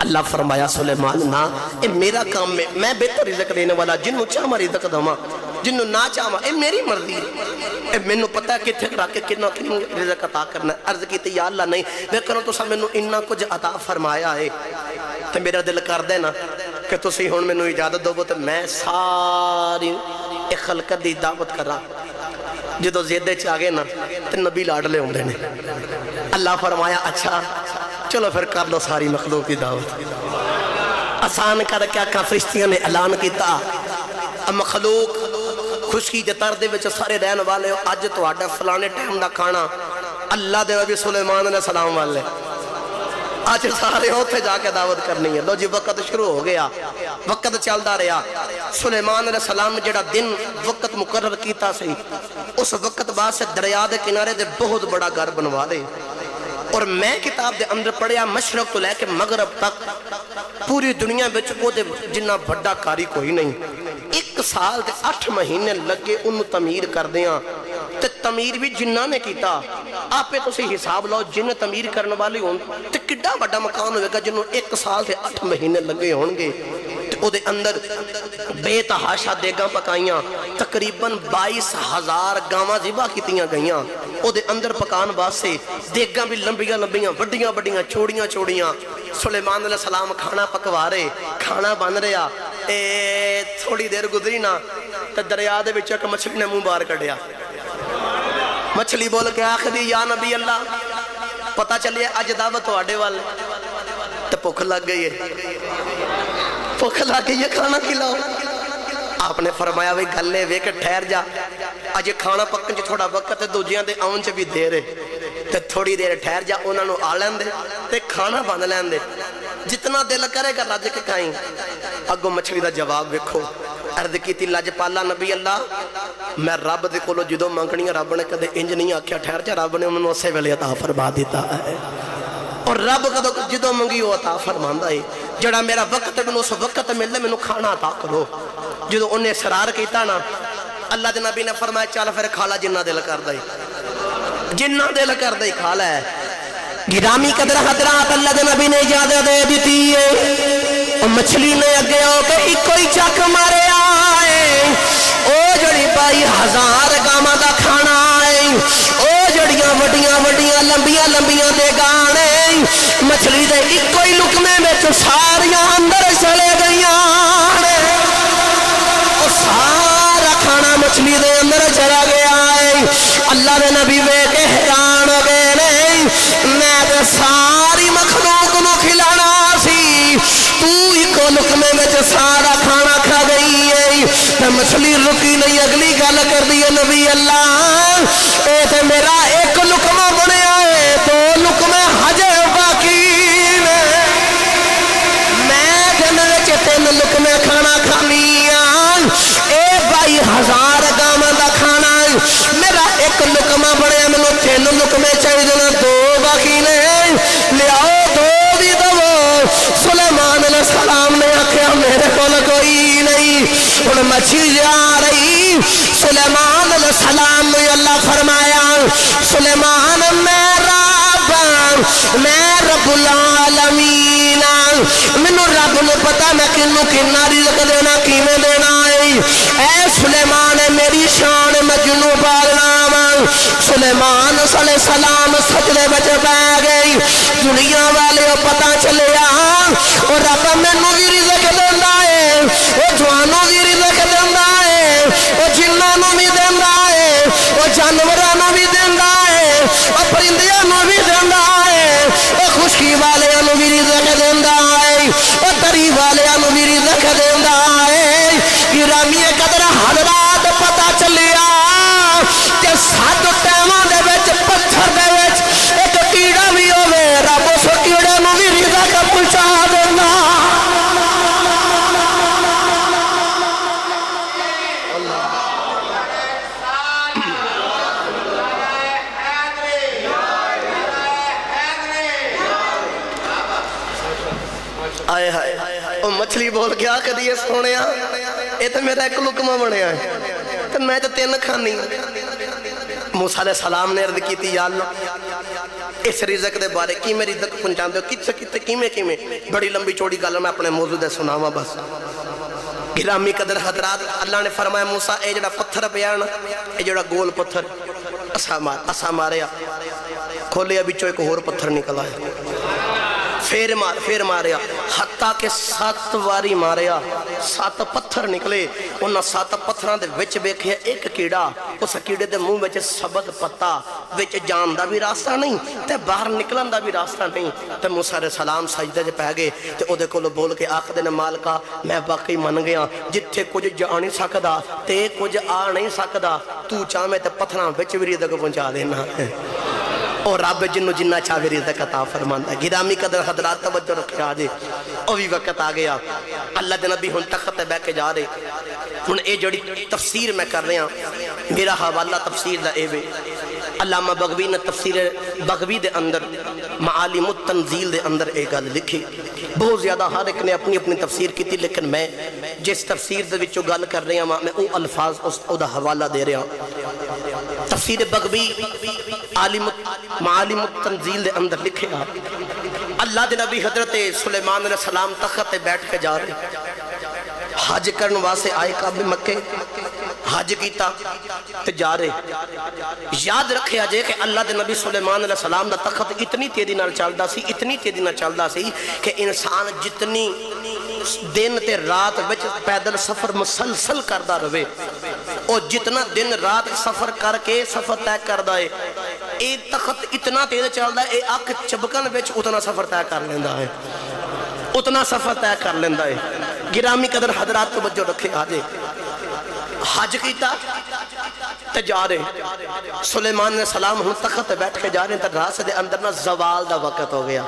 اللہ فرمایا سلیمان نا اے میرا کام میں بہتر رزق دینے والا جنہوں چاہما رزق دھما جنہوں نہ چاہما اے میری مرضی ہے اے مینوں پتہ ہے کتھے کرا کے کنہ رزق عطا کرنا ہے عرض کیتے یا اللہ نہیں میں کروں تو سا مینوں انہا کچھ عطا فرمایا ہے تو میرا دل کر دے نا کہ تسی ہون میں نو اجازت دو تو میں ساری ایک خلقت دی دعوت کر رہا جدو زیدے چاگے نا تو نبی لاڈلے ہوں دینے اللہ فرمایا اچھا چلو پھر کر لو ساری مخلوق کی دعوت آسان کر کے آقا فرشتیاں نے اعلان کیتا اب مخلوق خوشکی جتر دے وچ سارے رہن والے اج تو آڈا فلانے ٹائم دا کھانا اللہ دے نبی سلیمان علیہ السلام والے آج سارے ہوتے جا کے دعوت کرنی ہے لو جی وقت شروع ہو گیا وقت چلدا رہا سلیمان علیہ السلام جڑا دن وقت مقرر کیتا سی اس وقت بعد سے دریا دے کنارے دے بہت بڑا گھر بنوا دے اور میں کتاب دے اندر پڑھیا مشرق تو لے کے مغرب تک پوری دنیا بچ کو دے جنہ بڑا کاری کوئی نہیں 1 سال تے 8 مہینے لگے انہوں تعمیر کر دیاں تے تعمیر بھی جنہ نے کیتا آپ پہ تو سے حساب لو جن تعمیر کرنے والی ہوں تے کڈا بڑا مکان ہوئے گا جنہوں 1 سال تے 8 مہینے لگے ہونگے تے او دے اندر بے تحاشا دیگاں پکائیاں تقریباً 22,000 گاواں ذبح کیتیاں گئیاں او دے اندر پکان واسطے دیگاں بھی لمبیاں لمبیاں بڑیاں بڑیاں چوڑیاں چوڑیاں سلیمان علیہ السلام کھانا پکوا رہے کھانا بن رہا تھوڑی دیر گزری نا تے دریا دے وچ ایک مچھلی نے منہ باہر کڈیا مچھلی بول کے آخری یا نبی اللہ پتہ چلیے اج دعوت تواڈے والے تے بھوک لگ گئی ہے بھوک لگ گئی ہے کھانا کھلاؤ آپ نے فرمایا وہی گلے وے کہ ٹھہر جا اج کھانا پکن چ تھوڑا وقت دوجیاں دے آون چ بھی دیر ہے تے تھوڑی دیر ٹھہر جا انہاں نوں آ لین دے تے کھانا بن لین دے جتنا دل کرے گا رج کے کھائیں اگوں مچھلی دا جواب ویکھو عرض کیتی لج پالا نبی اللہ میں رب دے کولو جدوں منگنی رب نے کدے انج نہیں آکھیا ٹھہر جا رب نے انہوں نے اسے ویلے عطا فرما دیتا ہے اور رب کدو جدوں منگی وہ عطا فرماندا ہے جڑا میرا وقت مینوں اس وقت ملے مینوں کھانا عطا کرو جدوں انہیں اصرار کیتا نا اللہ دے نبی نے فرمایا چل پھر کھا لا جنہ دل کردا ہے جنہ دل کردا ہے کھا لے گرامی قدر حضرات اللہ دے نبی نے اجازت دے دیتی ہے مچھلی نے اگے ہو کے ایک کوئی چک مارے آئے او جڑی 22,000 گاواں دا کھانا آئے او جڑیاں وڈیاں وڈیاں لمبیاں لمبیاں دے گانے مچھلی دے ایک کوئی لقمے وچ ساریاں اندر چلے گئیاں او سارا کھانا مچھلی دے اندر چلا گیا ہے اللہ دے نبی وے کے حیران ہو گئے میں تے ساری مخلوق نو کھلانا سی تو ایک لقمے میں سارا کھانا کھا گئی ہے تے مچھلی رکی نہیں اگلی گل کر دی نبی اللہ اے تے میرا ایک لقمہ بنیا ہے 2 لقمے ہجے باقی میں دن وچ 3 لقمے کھانا کھانی اے 22,000 گاواں دا کھانا میرا ایک لقمہ بنیا مینوں 3 لقمے چاہیے 2 باقی نے لیاؤ 2 بھی دو سلیمان علیہ السلام نے آکھیا میرے کول کوئی نہیں ہن مچھلی جا رہی سلیمان علیہ السلام نے اللہ فرمایا سلیمان میں رب العالمین مینوں رب نے پتا میں کنوں کنا رزق دینا کیویں دینا ہے اے سلیمان میری شان مجنوں پالنا سلیمان علیہ السلام سجدے وچ بیٹھ گئی دنیا والے پتہ چلیا اور رب مینوں بھی رزق دیندا ہے او جوانوں بھی رزق دیندا ہے او جناں نوں بھی دیندا ہے او جانوراں نوں بھی دیندا ہے او پرندیاں نوں بھی دیندا ہے او خشکی والیاں نوں بھی رزق دیندا ہے او تری والیاں نوں بھی رزق دیندا ہے گرامی قدر حضرات پتہ چلیا کہ 7 ٹائماں دے وچ پتھر دے وچ ایک کیڑا بھی ہوے رب اس کیڑے نوں بھی رزق پہنچا دیندا آئے ہائے او مچھلی بول کیا کدیے سونیا اے تے میرا ایک لقمہ بنیا ہے تے میں تے 3 کھانی موسیٰ علیہ السلام نے عرض کی تھی یا اللہ اس رزق دے بارے کی میں رزق پہنچان دے کت سے کت کیمیں بڑی لمبی چوڑی گل میں اپنے موضوع دے سناواں بس گرامی قدر حضرات اللہ نے فرمایا موسیٰ اے جڑا پتھر پیانا اے جڑا گول پتھر اسا ماریا کھولیا بچو ایک اور پتھر نکل آیا پھر ماریا حتیٰ کہ 7 واری ماریا 7 پتھر نکلے انہاں 7 پتھران دے وچ بیکھے ایک کیڑا اس کیڑے دے منہ وچ سبز پتا وچ جان دا بھی راستہ نہیں تے باہر نکلن دا بھی راستہ نہیں تے موسیٰ علیہ السلام سجدے جے پہ گئے تے او دے کولو بول کے آخ دے مالکا میں باقی من گیا جتھے کچھ جا نہیں سکدا تے کچھ آ نہیں سکدا تو چاہمیں تے پتھران وچ بھی رزق پہنچا دینا ہے اور رب جنو جنہ چاہے رزق عطا فرماندا ہے گرامی قدر حضرات توجہ رکھے آجے او بھی وقت آ گیا اللہ دے نبی ہن تخت بہ کے جا رہے ہن اے جڑی تفسیر میں کر رہا میرا حوالہ تفسیر دا اے وے علامہ بغوی نے تفسیر بغوی دے اندر معالم التنزیل دے اندر ایک گل لکھی بہت زیادہ ہر ایک نے اپنی اپنی تفسیر کی تھی لیکن میں جس تفسیر دے وچوں گل کر رہا ہوں میں او الفاظ اس دا حوالہ دے رہا ہوں تفسیر بغوی معالم التنزیل دے اندر لکھے اللہ دے نبی حضرت سلیمان علیہ السلام تخت بیٹھ کے جا رہے حج کرن واسے آئے کعبہ مکے حج کیتا تے جا رہے یاد رکھے آجے کہ اللہ دے نبی سلیمان علیہ السلام دا تخت اتنی تیزی نال چلدا سی کہ انسان جتنی دن تے رات وچ پیدل سفر مسلسل کردا رہے اور جتنا دن رات سفر کر کے سفر طے کردا ہے اے تخت اتنا تیز چلدا ہے اے اک چبکن وچ اتنا سفر طے کر لیندا ہے اتنا سفر طے کر لیندا ہے گرامی قدر حضرات توجہ رکھے آجے حج کیتا تے جا رہے سلیمان علیہ السلام ہن تخت بیٹھ کے جا رہے ہیں تے راس دے اندر نہ زوال دا وقت ہو گیا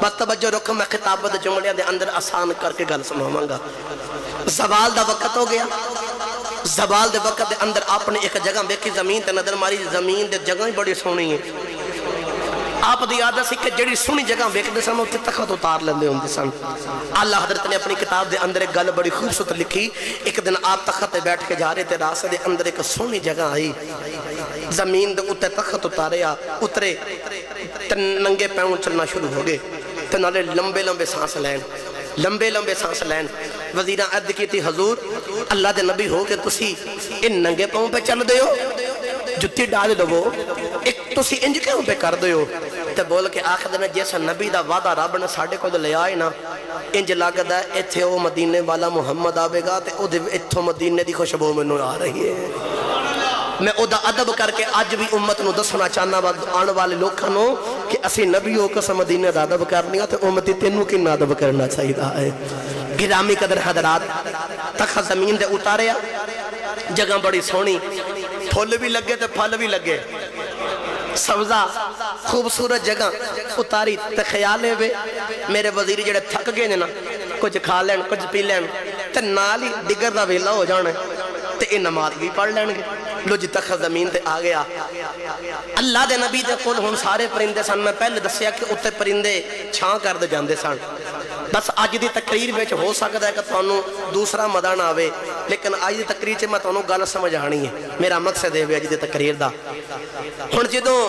بس توجہ رکھو میں خطابت جملے دے اندر آسان کر کے گل سناواں گا زوال دا وقت ہو گیا زوال دے وقت دے اندر آپ نے ایک جگہ بیکھی زمین تے نظر ماری زمین دے جگہ ہی بڑی سونی ہے آپ دی عادت سی کہ جڑی سونی جگہ بیک دے سن اتنے تخت اتار لیندے ہوندے سن اللہ حضرت نے اپنی کتاب دے اندر ایک گل بڑی خوبصورت لکھی ایک دن آپ تخت تے بیٹھ کے جا رہے تھے راستے دے اندر ایک سونی جگہ آئی زمین دے اتنے تخت اترے تے ننگے پیون چلنا شروع ہو گئے تے نالے لمبے لمبے سانس لین وزیرہ عرض کی تھی حضور اللہ دے نبی ہو کہ تسی ان ننگے پاؤں پہ چل دے ہو جتی ڈال دو ایک تسی انج کیوں پہ کر دے ہو تے بول کے آخر دن جیسا نبی دا وعدہ رب نے ساڑھے کو لے آئے نا انج لگتا ہے ایتھے او مدینے والا محمد آوے گا تے او دے ایتھو مدینے دی خوشبو میں نور آ رہی ہے میں او دا ادب کر کے آج بھی امت نو دسنا چاہنا آنے والے لوگوں نو کہ اسی نبیوں کسا مدینے دا ادب کرنی ہے تے امتی تینوں کی نا ادب کرنا چاہیے ہے گرامی قدر حضرات تخت زمین دے اتاریا جگہ بڑی سونی پھول بھی لگے تے پھل بھی لگے سبزہ خوبصورت جگہ اتاری تے خیالے وے میرے وزیری جڑے تھک گئے نا کچھ کھا لین کچھ پی لین تے نالی ڈگر دا ویلا ہو جانے تے یہ نماز بھی پڑھ لین گے لو جی تخت زمین تے آ گیا اللہ دے نبی دے کول ہن سارے پرندے سن میں پہلے دسیا کہ اتنے پرندے چھاں کر دے جاندے سن بس آج دی تقریر میں ہو سکتا ہے کہ تانوں دوسرا مدہ نہ آوے لیکن آج دی تقریر میں تانوں گل سمجھ آنی ہے میرا مقصد ہے آج دی تقریر دا ہن جدوں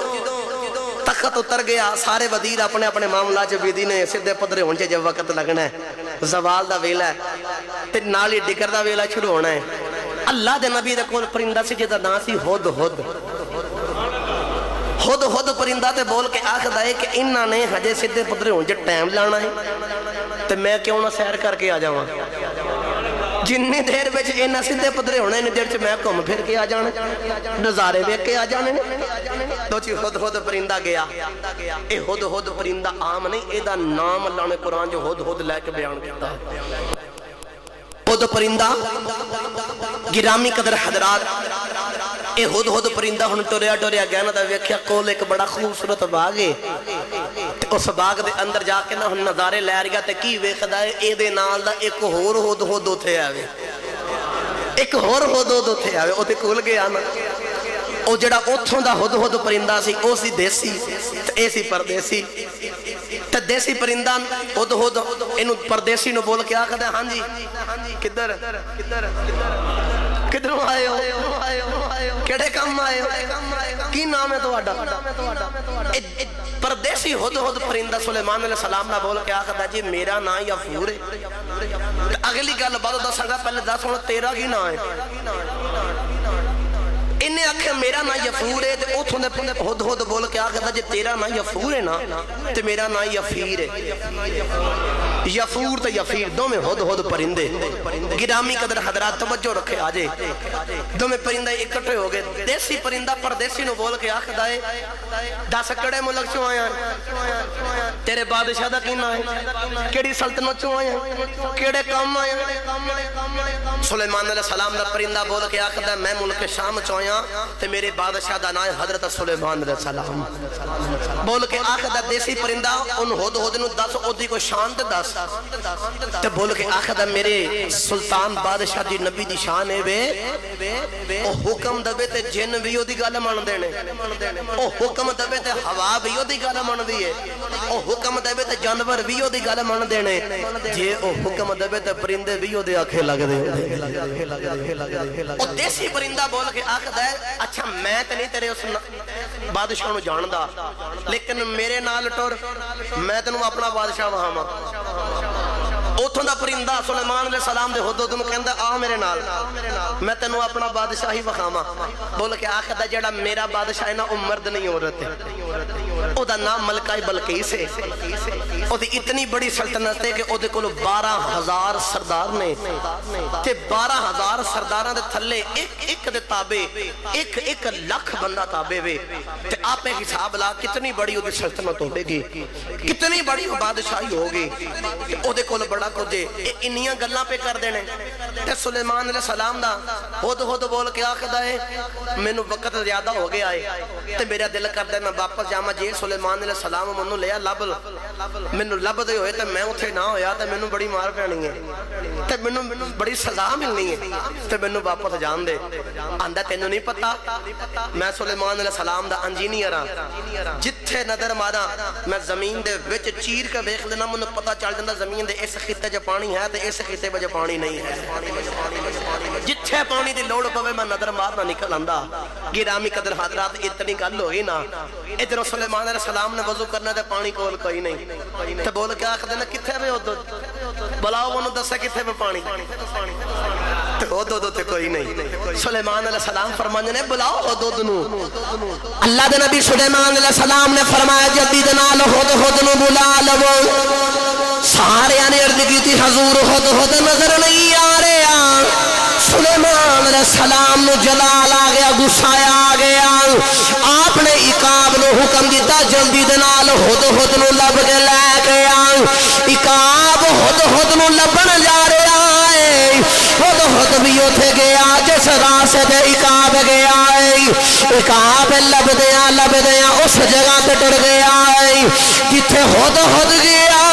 تخت اتر گیا سارے وزیر اپنے اپنے معاملات بیدی نے سدھے پدرے ہون جب وقت لگنا ہے زوال دا ویلا ہے تے نالی ڈگر دا ویلا شروع ہونا ہے اللہ دے نبی دے کول پرندہ سی جدا نام سی ہد پرندہ تے بول کے آخر دائے کہ انہاں نے ہجے سدھے پدرے ہون جب ٹائم لانا ہے تے میں کیوں نہ سیر کر کے آ جاواں جننی دیر وچ انہاں سدھے پدرے ہونے نے دیر چ میں گھوم پھر کے آ جانا نظارے ویکھ کے آ جانے تو جی ہد پرندہ گیا اے ہد پرندہ عام نہیں اے دا نام اللہ نے قرآن جو ہد لے کے بیان کیتا ہے ہد پرندہ گرامی قدر حضرات اے ہد پرندہ ہن ٹوریا گیا نا تے ویکھیا کول ایک بڑا خوبصورت باغ ہے اس باغ دے اندر جا کے نا ہن نظارے لے رہا تے کی ویکھدا ہے اے دے نال دا ایک ہور ہد اوتھے آوے ایک ہور ہد اوتھے آوے اوتے کول گیا نا او جڑا اوتھوں دا ہد پرندہ سی او سی دیسی تے اے سی پردیسی تے دیسی پرندہ ہد اینو پردیسی نو بول کے آکھدا ہاں جی کدھروں آئے ہو کیڑے کام آئے ہو کی نام ہے تہاڈا پردیسی ہد پرندہ سلیمان علیہ السلام نہ بول کے آکھدا جی میرا نام یافور ہے اگلی گل بعد دساں گا پہلے دس ہن تیرا کی نام ہے انہیں آکھے میرا نا یفور ہے تے اتھوں دے ہد ہد بول کے آکھے جے تیرا نا یفور ہے نا تے میرا نا یفیر ہے یفور تے یفیر دو میں ہد ہد پرندے گرامی قدر حضرات توجہ رکھے آجے دو میں پرندہ اکٹھے ہو گئے دیسی پرندہ پردیسی نو بول کے آکھ دائے 10 کڑے ملک چوں آیا تیرے بادشاہ دا کینا ہے کیڑی سلطنت چوں آیا کیڑے کام آیا سلیمان علیہ السلام دا پرندہ بول کے آکھ دائے میں ملک شام چوں آیا تے میرے بادشاہ دا نائے حضرت سلیمان علیہ السلام بول کے آکھ دائے دیسی پرندہ ان ہد ہد نو 10 اودی کو شان تے 10 تے بول کے آکھ دائے میرے سلطان بادشاہ دی نبی دی شان ہے بے او حکم دبے تے جن بھی او دی گال مان دینے او حکم دبے تے ہوا بھی او دی گال مان دیئے او حکم دبے تے جانور بھی او دی گال مان دینے جے او حکم دبے تے پرندے بھی او دے آکھے لگ دے او دیسی پرندہ بول کے آکھ دے اچھا میں تے نہیں تیرے اس بادشاہ نو جاندہ لیکن میرے نال ٹور میں تے نو اپنا بادشاہ وہاں ماں اوتھوں دا پرندہ سلیمان علیہ السلام دے حدود میں کہندہ آ میرے نال میں تینوں اپنا بادشاہی وخاما بول کے آخر دا جڑا میرا بادشاہ نا مرد نہیں ہو رہتے او دا نام ملکہ بلقیس ہے او دی اتنی بڑی سلطنت ہے کہ او دے کولو 12,000 سردار نے تے 12,000 سرداراں دے تھلے ایک دے تابے ایک لاکھ بندہ تابے وے تے آپ ایک حساب لا کتنی بڑی او دی سلطنت ہوگی کتنی بڑی او بادشاہی ہوگی او دے کولو بڑا کو دے انہیاں گلہ پہ کر دینے تے سلیمان علیہ السلام دا ہود بول کے آخدہ ہے میں نو وقت زیادہ ہو گیا ہے تے میرا دل کر دے میں واپس جاما جے سلیمان علیہ السلام منو لیا میں نو لب دے ہوئے تے میں اتھے نہ ہویا تے میں نو بڑی مار پہنی ہے تے میں نو بڑی سزا ملنی ہے تے میں نو واپس جان دے آندہ تینو نہیں پتا میں سلیمان علیہ السلام دا انجینئر ہاں جتھے نظر مارا میں زمین دے وچ چیر کے بیخ لینا منو پتا چل جاندہ زمین دے اس خطے جو پانی ہے تو اس خطے میں جو پانی نہیں ہے جتھے پانی دی لوڑ پوے میں نظر مارنا نکل آندہ گرامی قدر حضرات اتنی گل ہوئی نا ادھر سلیمان علیہ السلام نے وضو کرنا تے پانی کول کوئی نہیں تے بول کے آخر دینا کتھے میں ادھر بلاؤ انہوں دسا کتھے میں پانی تے ادھر تے کوئی نہیں سلیمان علیہ السلام فرمانے نے بلاؤ ادھر نو اللہ دے نبی سلیمان علیہ السلام نے فرمایا جدید نال ادھر نو بلا لو سارے آنے عرض کی تھی حضور خود نظر نہیں آ رہے سلیمان علیہ السلام نو جلال آ گیا غصایا آ گیا آپ نے عقاب نو حکم دیتا جلدی دنال خود نو لب کے لے گیا عقاب خود نو لبن جا رہا ہے خود بھی اتھے گیا جس راسے دے عقاب گیا ہے عقاب لب دیا اس جگہ تے ٹر گیا ہے جتھے خود گیا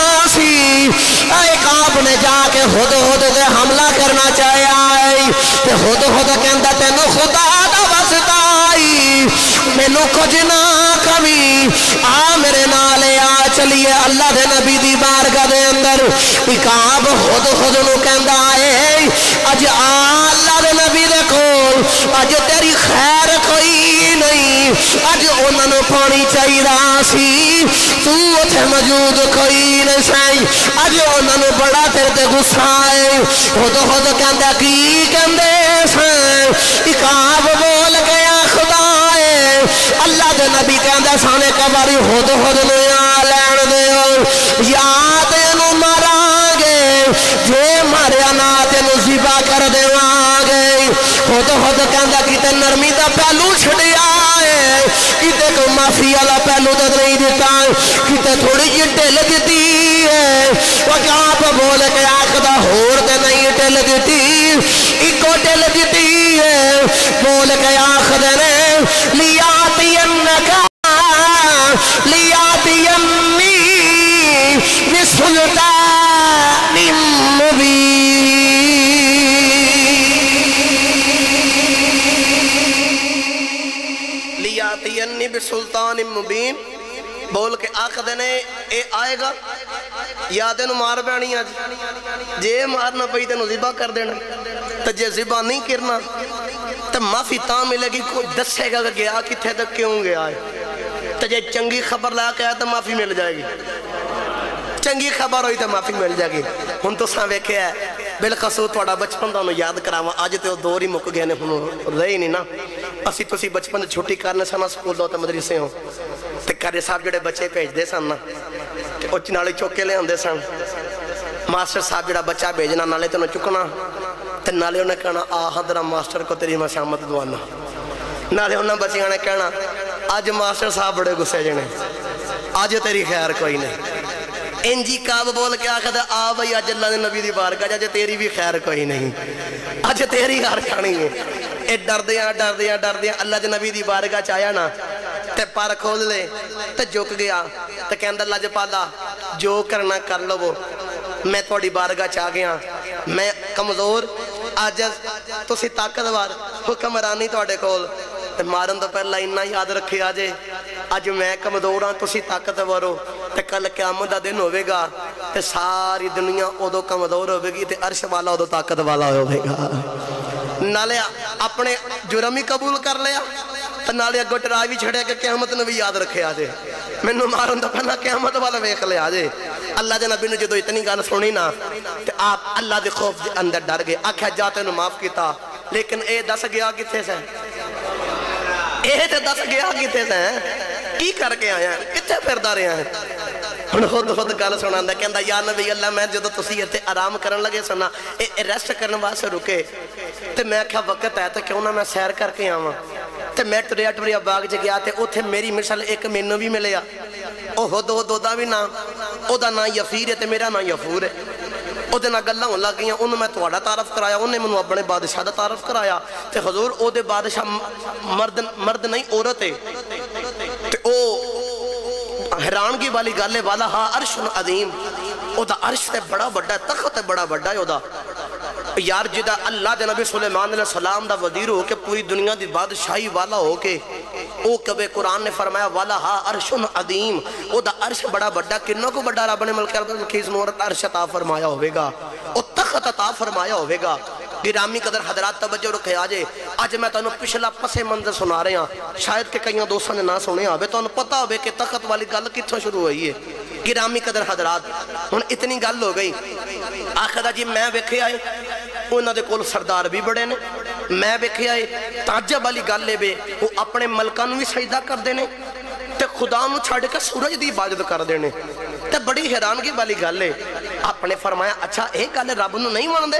عقاب نے جا کے خود دے حملہ کرنا چاہیا ہے تے خود کہندہ تینو خدا دا واسطہ آئی مینو کچھ نہ کمی آ میرے نالے آ چلیے اللہ دے نبی دی بارگاہ دے اندر عقاب خود نو کہندہ آئے اج اللہ دے نبی دے کول اج تیری خیر کوئی نہیں اج انہوں نے پانی چاہی رہا سی تو اتھے موجود کوئی نہیں سائی اج انہوں نے بڑا تیرے تے غصہ ہے خود کہندہ کی کہندے سائی عقاب بول گیا خدا ہے اللہ دے نبی کہندہ سانے کباری خود نیا لین دے یاد انہوں مارا گے جے ماریا نا تینو زبا کر دے آگے خود کہندہ کتے نرمی دا پہلو چھڑیا ہے کتے کو معافی والا پہلو دا نہیں دیتا کتے تھوڑی جی ٹل دیتی ہے وہ آپ بول کے آخدہ ہور دے نہیں ٹل دیتی ایکو ٹل دیتی ہے بول کے آخدہ نے لیاتی انکا لیاتی امی بسلطان مبین لیاتینی بسلطان مبین بول کے آخر دینے اے آئے گا یادیں مار بینی آج جے مارنا پہی تینو ذبح کر دینا تو جے ذبح نہیں کرنا تو معافی تاں ملے گی کوئی دسے گا گیا کتھے تک کیوں گیا ہے تو جے چنگی خبر لا کے آیا تو معافی مل جائے گی چنگی خبر ہوئی تو معافی مل جائے گی ہن تو ساں ویکھے ہے بالخصوص تھوڑا بچپن دا انہوں یاد کراوا آج تے وہ دور ہی مک گئے نے رہی نہیں نا اسی تسی بچپن چھٹی کرنے سنا سکول دو تے مدرسے ہوں تے قاری صاحب جڑے بچے بھیج دے سن نا او نالے چوکے لے آندے سن ماسٹر صاحب جڑا بچہ بھیجنا نالے تے انہوں چکنا تے نالے انہیں کہنا حضرہ ماسٹر کو تیری میں شامت دوانا نالے انہیں بچیاں نے کہنا آج ماسٹر صاحب بڑے گسے جنے آج تیری خیر کوئی نہیں انجی کعب بول کے آخر آ بھئی آج اللہ نے نبی دی بارگاہ آج تیری بھی خیر کوئی نہیں آج تیری خیر کھانی ہے اے ڈر دیاں اللہ دے نبی دی بارگاہ چاہیا نا تے پار کھول لے تے جھک گیا تے کہندہ اللہ جپالا جو کرنا کر لو وہ میں تھوڑی بارگاہ چاہ گیا میں کمزور آجز تو سی طاقتور حکمرانی تھوڑے کھول تے مارن تو پہلا انہا یاد رکھے آجے آج میں کمزور ہاں تو سی طاقتور ہو تے کل قیامت دا دن ہوئے گا تے ساری دنیا ادو کمزور ہوئے گی تے عرش والا ادو طاقت والا ہوئے گا نالے اپنے جرمی قبول کر لیا تے نالے اگو ٹرائی بھی چھڑے کہ قیامت نے بھی یاد رکھے آجے میں نو مارن تو پہلا قیامت والا ویکھ لے آجے اللہ دے نبی نے جدو اتنی گانا سنی نا تے آپ اللہ دے خوف دے اندر ڈر گئے آکھا جاتے انہوں معاف کیتا لیکن اے دس گیا کتے سے اے تے دس گیا کتے سے کی کر کے آیا ہیں کتے پھردہ رہے ہیں انہوں خود گال سناندہ کہندہ یا نبی اللہ میں جدو تسی اتنے آرام کرن لگے سنا اے ریسٹ کرنے واسے رکے تے میں کہا وقت ہے تو کیوں نہ میں سیر کر کے آواں تے میں ٹریا باغ جے گیا تے اتھے میری مثل ایک مینو بھی ملیا او ہو دو دا بھی نام او دا نا یفیر ہے تے میرا نا یفور ہے او دے نا گلہ ہوں لگ گیا انہوں میں توڑا تعارف کرایا انہیں منو اپنے بادشاہ دا تعارف کرایا تے حضور او دے بادشاہ مرد نہیں عورت ہے تے او حیرانگی والی گالے والا ہاں عرش عظیم او دا عرش تے بڑا بڑا تخت بڑا بڑا ہے او دا یار جدہ اللہ دے نبی سلیمان علیہ السلام دا وزیر ہو کے پوری دنیا دی بادشاہی والا ہو کے او کبھی قرآن نے فرمایا والا ہاں عرش عظیم او دا عرش بڑا بڑا کنوں کو بڑا رب نے ملک الکیس نورت عرش عطا فرمایا ہوئے گا او تخت عطا فرمایا ہوئے گا گرامی قدر حضرات توجہ رکھے آجے آج میں تانوں پچھلا پس منظر سنا رہے ہیں شاید کہ کئیاں دوستوں نے نہ سنے آوے تو انہوں پتا ہوئے کہ تخت والی گل کتھوں شروع ہوئی ہے گرامی قدر حضرات ہن اتنی گل ہو گئی آخر جی میں ویکھے آئے انہوں دے کول سردار بھی بڑے نے میں ویکھے آئے تعجب والی گل لے بے وہ اپنے ملکاں نو بھی سجدہ کر دینے تے خدا نو چھڑ کے سورج دی عبادت کر دینے تے بڑی حیرانگی والی گل ہے آپ نے فرمایا اچھا ایک گل رب نو نہیں مان دے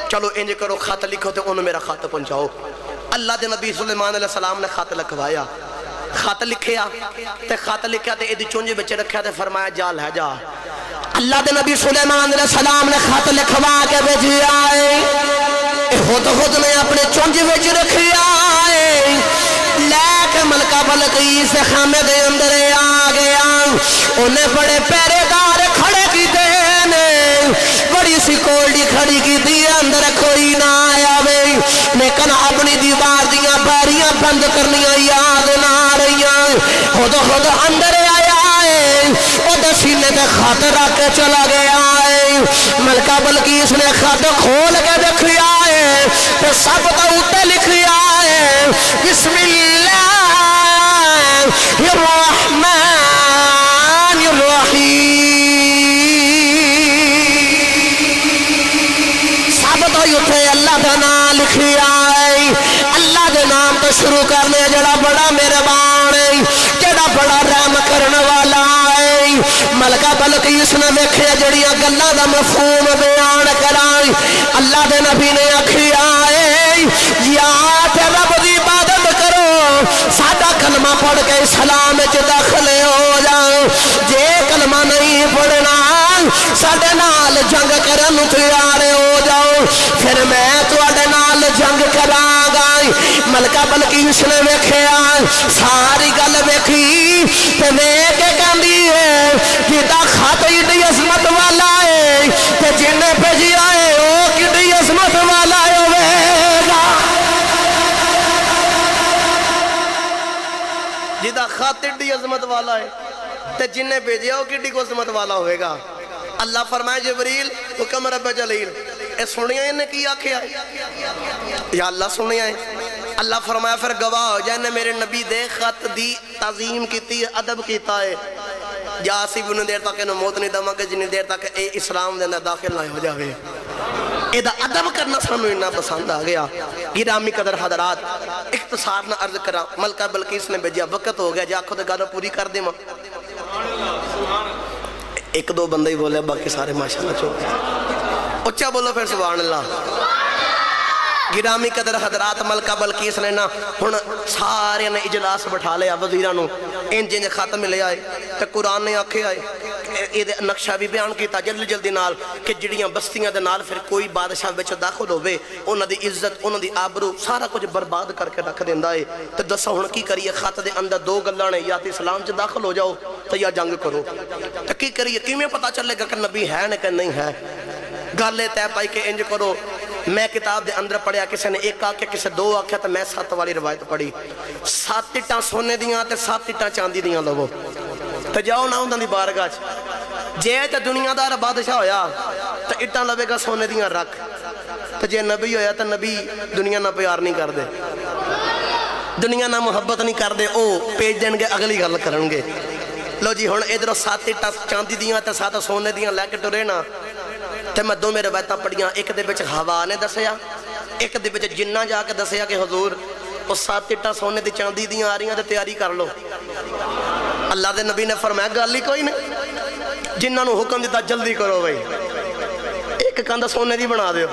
چلو انج کرو خط لکھو تے انہوں میرا خط پہنچاؤ اللہ دے نبی سلیمان علیہ السلام نے خط لکھوایا خط لکھیا تے خط لکھیا تے ایدی چونجے بچے رکھیا تے فرمایا جا لے جا اللہ دے نبی سلیمان علیہ السلام نے خط لکھوا کے بھیجی آئے خود نے اپنے چونجے بچ رکھیا آئے لے کے ملکہ بلقیس خامے دے اندر آ گیا انہیں بڑے پیرے دار کھڑے کی دینے بڑی سی کولڈی کھڑی کی دی اندر کوئی نہ آیا بے لیکن اپنی دیوار دیاں باریاں بند کرنیاں یاد نہ رہیاں خود اندر آیا ہے وہ دسینے دے خط رکھ کے چلا گیا ہے ملکہ بلقیس نے خط کھول کے دکھیا ہے تو سب تو اٹھے لکھیا ہے بسم اللہ الرحمن الرحیم سب تو اٹھے اللہ دا نام لکھیا ہے اللہ دے نام تو شروع کرنے جڑا بڑا مہربان ہے جڑا بڑا رحم کرنے والا ہے ملکہ بلقیس نے ویکھے جڑیاں گلاں دا مفہوم بیان کرائیں اللہ دے نبی نے آکھیا ہے یا تے رب دی عبادت کرو سادہ کلمہ پڑھ کے اسلام وچ داخل ہو جاؤ جے کلمہ نہیں پڑھنا ساڈے نال جنگ کرن نوں تیار ہو جاؤ پھر میں تواڈے نال جنگ کراں گا ملکہ بلقیس نے ویکھیا ساری گل ویکھی تے ویکھ کے کہندی ہے جدا خط ایڈی عظمت والا ہے تے جن بھیجیا ہے او کڈی عظمت والا ہوے گا جدا خط ایڈی عظمت والا ہے تے جن بھیجیا او کڈی عظمت والا ہوے گا اللہ فرمائے جبریل حکم رب جلیل اے سنیا انہیں کی آکھیا یا اللہ سنیا ہے اللہ فرمایا پھر گواہ ہو جائے میرے نبی دے خط دی تعظیم کیتی ادب کیتا ہے جا سی بھی انہیں دیر تک انہوں موت نہیں دماغ جنہیں دیر تک اے اسلام دے اندر داخل نہ ہو جاوے یہ ادب کرنا سانو اتنا پسند آ گیا. گرامی قدر حضرات اختصار نہ عرض کرا ملکہ بلقیس نے بھیجا وقت ہو گیا جا خود گل پوری کر دے. ایک دو بندے ہی بولے باقی سارے ماشاءاللہ چوک اچھا بولو پھر سبحان اللہ. گرامی قدر حضرات ملکہ بلقیس نے نا ہن سارے نے اجلاس بٹھا لیا وزیرانوں انجن خط ملے آئے تے قرآن نے آکھے آئے یہ نقشہ بھی بیان کیتا جلدی جلدی نال کہ جڑیاں بستیاں دے نال پھر کوئی بادشاہ وچ داخل ہوئے انہاں دی عزت انہاں دی آبرو سارا کچھ برباد کر کے رکھ دیندا ہے. تے دسو ہن کی کریے خط دے اندر دو گلاں نے یا تے اسلام وچ داخل ہو جاؤ تے یا جنگ کرو. تے کی کریے کیویں پتہ چلے گا کہ نبی ہے کہ نہیں ہے. گل طے پائی کہ انج کرو میں کتاب دے اندر پڑھیا کسی نے ایک آکھیا کسی دو آکھیا تو میں 7 والی روایت پڑھی. 7 اٹاں سونے دیاں تے 7 اٹاں چاندی دیاں لو تے جاؤ نہ انہاں دی بارگاہ جے تے دنیا دار بادشاہ ہویا تے اٹاں لوے گا سونے دیاں رکھ تے جے نبی ہویا تے نبی دنیا نہ پیار نہیں کر دے دنیا نہ محبت نہیں کر دے او پیج دین گے اگلی گل کرن گے. لو جی ہن ادھروں 7 اٹاں چاندی دیاں تے 7 سونے دیاں لے کے ٹرے نا تے میں دو میرے روایتاں پڑھیاں ایک دے وچ ہوا نے دسیا ایک دے وچ جنہ جا کے دسیا کہ حضور وہ 7 اٹاں سونے دی چاندی دیاں آ رہیاں تے تیاری کر لو. اللہ دے نبی نے فرمایا گل ہی کوئی نہیں جنہاں نو حکم دیتا جلدی کرو بھائی. ایک کندھ سونے دی بنا دیو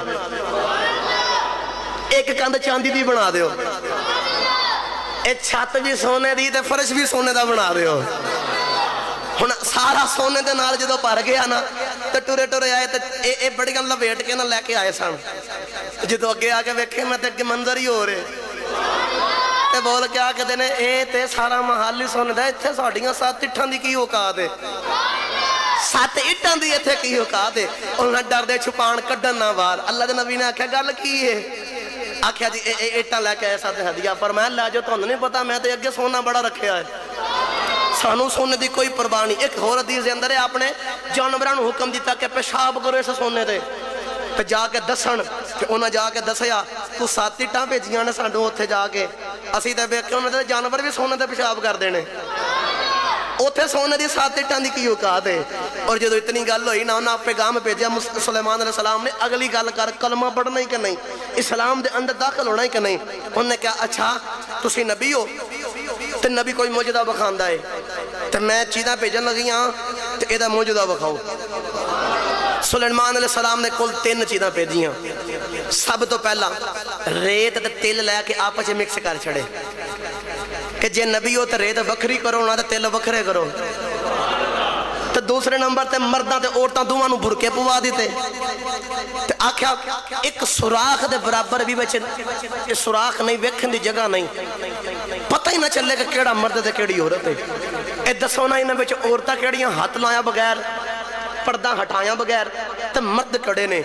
ایک کندھ چاندی دی بنا دیو اے چھت بھی سونے دی تے فرش بھی سونے دا بنا دیو. ہن سارا سونے دے نال جدوں بھر گیا نا تے ٹرے ٹرے آئے تے اے بڑی گل لپیٹ کے نہ لے کے آئے سن. جدوں اگے آ کے ویکھے میں تے اگے منظر ہی ہو رہے تے بول کے آ کے دینے اے تے سارا محل ہی سونے دا ایتھے ساڈیاں 7 اٹھاں دی کی اوقات ہے 7 اٹھاں دی ایتھے کی اوقات ہے. انہاں ڈر دے چھپان کڈن نہ باہر. اللہ دے نبی نے آکھیا گل کی ہے آکھیا جی اے اٹھاں لے کے آئے ساتھ ہدیہ فرمایا لے جو تانوں نہیں پتا میں تے اگے سونا بڑا رکھیا ہے سانو سونے دی کوئی پرواہ نہیں. ایک اور حدیث دے اندر ہے آپ نے جانوراں نوں حکم دیتا کہ پیشاب کرو اس سونے تے تے جا کے دسن کہ انہاں جا کے دسیا تو 7 اٹاں بھیجیاں نے سانوں اوتھے جا کے اسی تے ویکھ کے انہاں دے جانور بھی سونے تے پیشاب کر دینے اوتھے سونے دی 7 اٹاں دی کی اوقات ہے. اور جدوں اتنی گل ہوئی نا انہاں پیغام بھیجیا سلیمان علیہ السلام نے اگلی گل کر کلمہ پڑھنا ہی کہ نہیں اسلام دے اندر داخل ہونا ہی کہ نہیں. انہوں نے کہا اچھا تسی نبی ہو تے نبی کوئی موجودہ بخاندہ ہے تے میں چیزاں بھیجن لگی ہاں تے ایدہ موجودہ بخاؤ. سلیمان علیہ السلام نے کل 3 چیزاں بھیجیاں. سب تو پہلا ریت تے تیل لے کے آپس مکس کر چھڑے کہ جے نبی ہو تے ریت وکھری کرو نہ تے تیل وکھرے کرو. تے دوسرے نمبر تے مرداں تے عورتاں دوواں نوں برکے پوا دیتے تے آکھیا ایک سوراخ دے برابر بھی بچے یہ سوراخ نہیں ویکھن دی جگہ نہیں پتہ ہی نہ چلے کہ کیڑا مرد تے کیڑی عورت ہے. اے دسو نا انہاں وچ عورتاں کیڑیاں ہاتھ لایا بغیر پردہ ہٹایا بغیر تے مرد کڑے نے.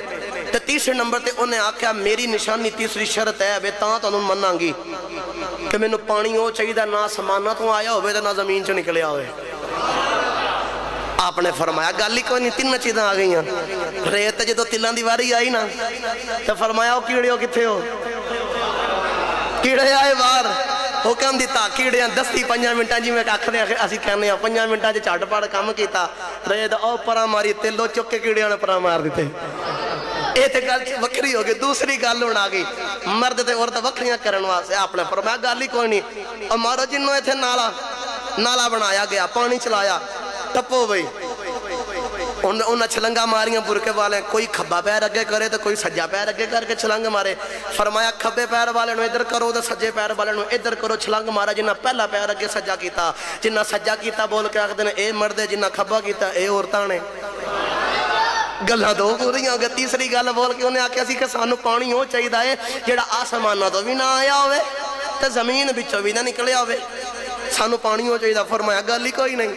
تے تیسرے نمبر تے انہیں آکھیا میری نشانی تیسری شرط ہے بے تاں تانوں مناں گی کہ مینوں پانی او چاہیدا نہ آسماناں تو آیا ہوئے تے نہ زمین چوں نکلیا ہوئے. آپ نے فرمایا گل ہی کوئی نہیں 3 چیزاں آ گئیاں. ریت جدوں تلاں دی واری آئی نا تے فرمایا او کیڑے ہو کتھے ہو کیڑے آئے باہر حکم دیتا کیڑیاں 10-5 منٹاں جی میں آکھدے اسی کہنے ہیں 5 منٹاں چ جھٹ پڑ کم کیتا ریت او پرا ماری تیلو چک کے کیڑیاں نے پرا مار دیتے. اے تے گل وکھری ہو گئی. دوسری گل ہن آ گئی مرد تے عورت وکھریاں کرن واسطے. آپ نے فرمایا گل ہی کوئی نہیں او مارو جنوں ایتھے نالا بنایا گیا پانی چلایا ٹپو بھئی انہاں چھلنگا ماریاں برکے والے کوئی کھبا پیر اگے کرے تو کوئی سجا پیر اگے کر کے چھلنگ مارے. فرمایا کھبے پیر والے نوں ادھر کرو تے سجے پیر والے نوں ادھر کرو چھلنگ مارا. جنہ پہلا پیر اگے سجا کیتا جنہ سجا کیتا بول کے آکھدے نے اے مرد ہے جنہ کھبا کیتا اے عورتاں نے. گلاں دو پوریاں ہو گئی. تیسری گل بول کے انہیں آکھیا سی کہ سانوں پانی ہو چاہیدا ہے جڑا آسماناں تو بھی نہ آیا ہوئے تے زمین وچوں بھی نہ نکلیا ہوئے سانوں پانی ہو چاہیدا. فرمایا گل ہی کوئی نہیں.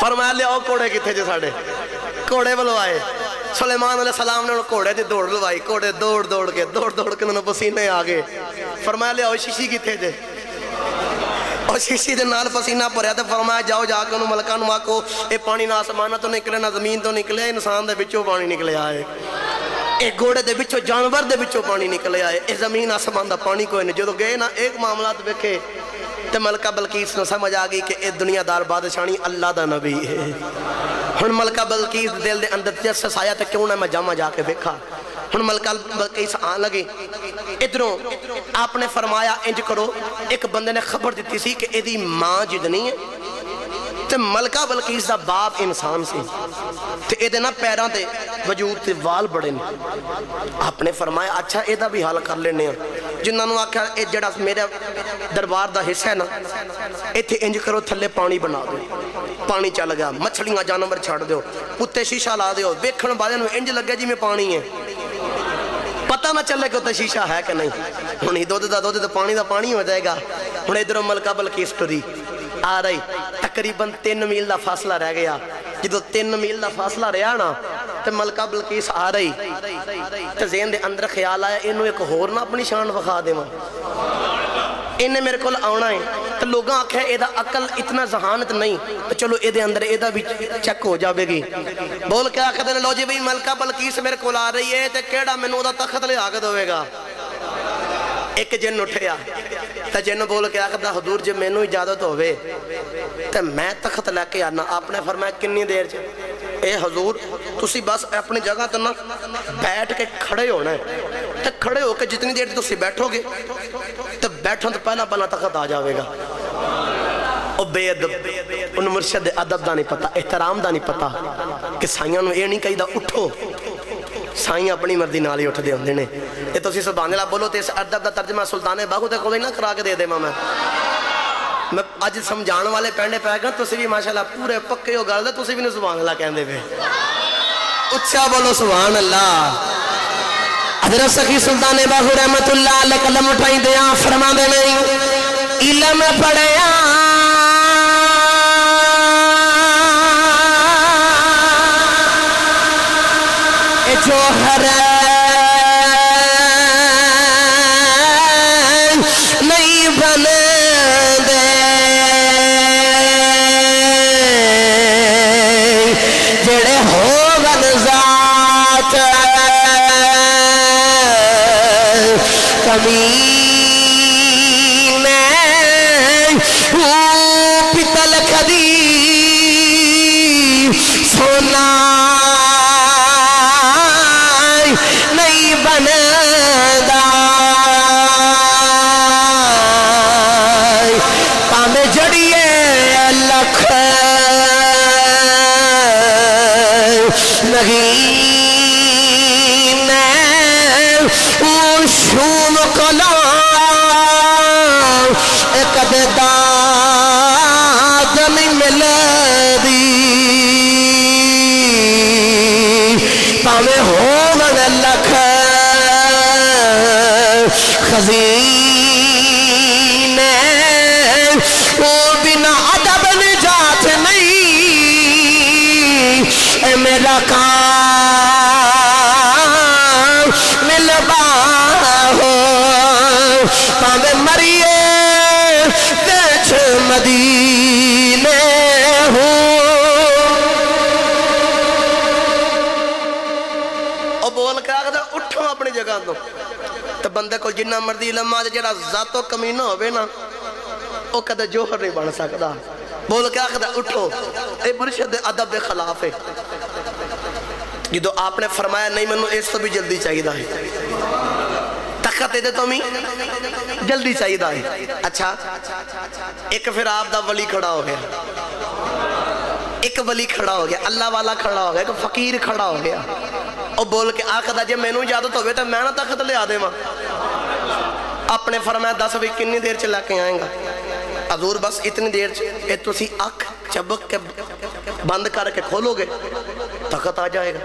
فرمایا لے آؤ کوڑے کتھے جے ساڈے کوڑے بلوائے. سلیمان علیہ السلام نے کوڑے دی دوڑ لوائی کوڑے دوڑ کے انہوں پسینے آ گئے. فرمایا لے آؤ شیشی کتھے جے اور شیشی دے نال پسینہ پڑیا تے فرمایا جاؤ جا کے انہوں ملکاں نوں آکھو اے پانی نہ آسمانہ تو نکلے نہ زمین تو نکلے انسان دے بچوں پانی نکلے آئے اے گھوڑے دے بچوں جانور دے بچوں پانی نکلے آئے. اے زمین آسمان دا پانی کوئی نہیں. جدوں گئے نا ایک معاملات ویکھے تے ملکہ بلقیس نو سمجھ آ گئی کہ اے دنیا دار بادشاہی اللہ دا نبی ہے. ہن ملکہ بلقیس دل دے اندر جسس آیا تے کیوں نہ میں جا کے ویکھا. ہن ملکہ بلقیس آن لگے ادھروں آپ نے فرمایا انج کرو ایک بندے نے خبر دیتی سی کہ ایدی ماں جدنی ہے تے ملکہ بلقیس دا باپ انسان سی تے ایدے نا پیران تے وجود تے وال بڑے نے آپ نے فرمایا اچھا ایدہ بھی حال کر لینے ہیں جنہاں نو آکھا اے جڑا میرے دربار دا حصہ ہے نا ایتھے انج کرو تھلے پانی بنا دو پانی چل گیا مچھلیاں جانور چھاڑ دیو اتے شیشہ لا دیو ویکھن بعد نو انج لگے جی میں پانی ہے پتہ نہ چلے کہ اتے شیشہ ہے کہ نہیں ہن دودھ دا پانی دا پانی ہو جائے گا ہن ادھر ملکہ بلقیس ٹری آ رہی تقریباً 3 میل دا فاصلہ رہ گیا جدو 3 میل دا فاصلہ رہا نا تے ملکہ بلقیس آ رہی تے ذہن دے اندر خیال آیا انہوں ایک ہور نہ اپنی شان وکھا دے ماں انہیں میرے کول آنا ہے تو لوگاں آکھے ایدہ عقل اتنا ذہانت نہیں تو چلو ایدے اندر ایدہ بھی چک ہو جاوے گی بول کے آکھے دے لو جی بھی ملکہ بلقیس میرے کول آ رہی ہے تے کیڑا میں نو دا تخت لے آگے دوے گا ایک جن اٹھیا تے جن بول کے آکھے دا حضور جب میں نو اجازت ہوئے تے میں تخت لے کے آنا آپ نے فرمایا کنی دیر چھے اے حضور تسی بس اپنی جگہ تو نہ بیٹھ کے کھڑے ہونا ہے تے کھڑے ہو کے جتنی دیر تسی بیٹھو گے تو بیٹھوں تو پہلا بنا تخت آ جاوے گا او بے ادب ان مرشد ادب دا نہیں پتا احترام دا نہیں پتا کہ سائیاں نو اے نہیں کہی دا اٹھو سائیاں اپنی مردی نالی اٹھ دے ہوندے نے اے تو سی سبحان اللہ بولو تے اس ادب دا ترجمہ سلطان باغو تے کوئی نہ کرا کے دے دے میں آج سمجھان والے پہنڈے پہ گا تو سی بھی ماشاءاللہ پورے پکے ہو گال دے تو سی بھی نے سبحان اللہ کہن دے پہ اچھا بولو سبحان اللہ حضرت سخی سلطان باہو رحمت اللہ علیہ قدم اٹھائی دیا فرما دے میں علم پڑھیا جوہر نہیں بن دے جڑے ہوگن ذات کمی میں پتل کدی سونا نہیں بندا پامے جڑیے لکھ نہیں میں شوم کلا ایک داد نہیں مل دی پامے ہو من لکھ خزینے وہ بنا عدب نجات نہیں اے میرا کام ملبا ہو پامے مریے دیچ مدینے ہو اپنی جگہ دو تو بندے کو جنہ مردی علم آج جڑا ذاتو کمینہ ہوئے نا وہ کدھے جوہر نہیں بن سکتا بول کے آخدہ اٹھو اے مرشد ادب دے خلاف ہے جدو آپ نے فرمایا نہیں منو اس تو بھی جلدی چاہیے دا ہے تخت دے تو میں جلدی چاہیے دا ہے اچھا ایک پھر آپ دا ولی کھڑا ہو گیا ایک ولی کھڑا ہو گیا اللہ والا کھڑا ہو گیا ایک فقیر کھڑا ہو گیا اور بول کے آقا جب میں نو اجازت ہوئے تو میں نہ تخت لے آدے ماں اپنے فرمایا 10 بھی کنی دیر چلا کے آئیں گا حضور بس اتنی دیر اے تو سی اکھ چبک کے بند کر کے کھولو گے تخت آ جائے گا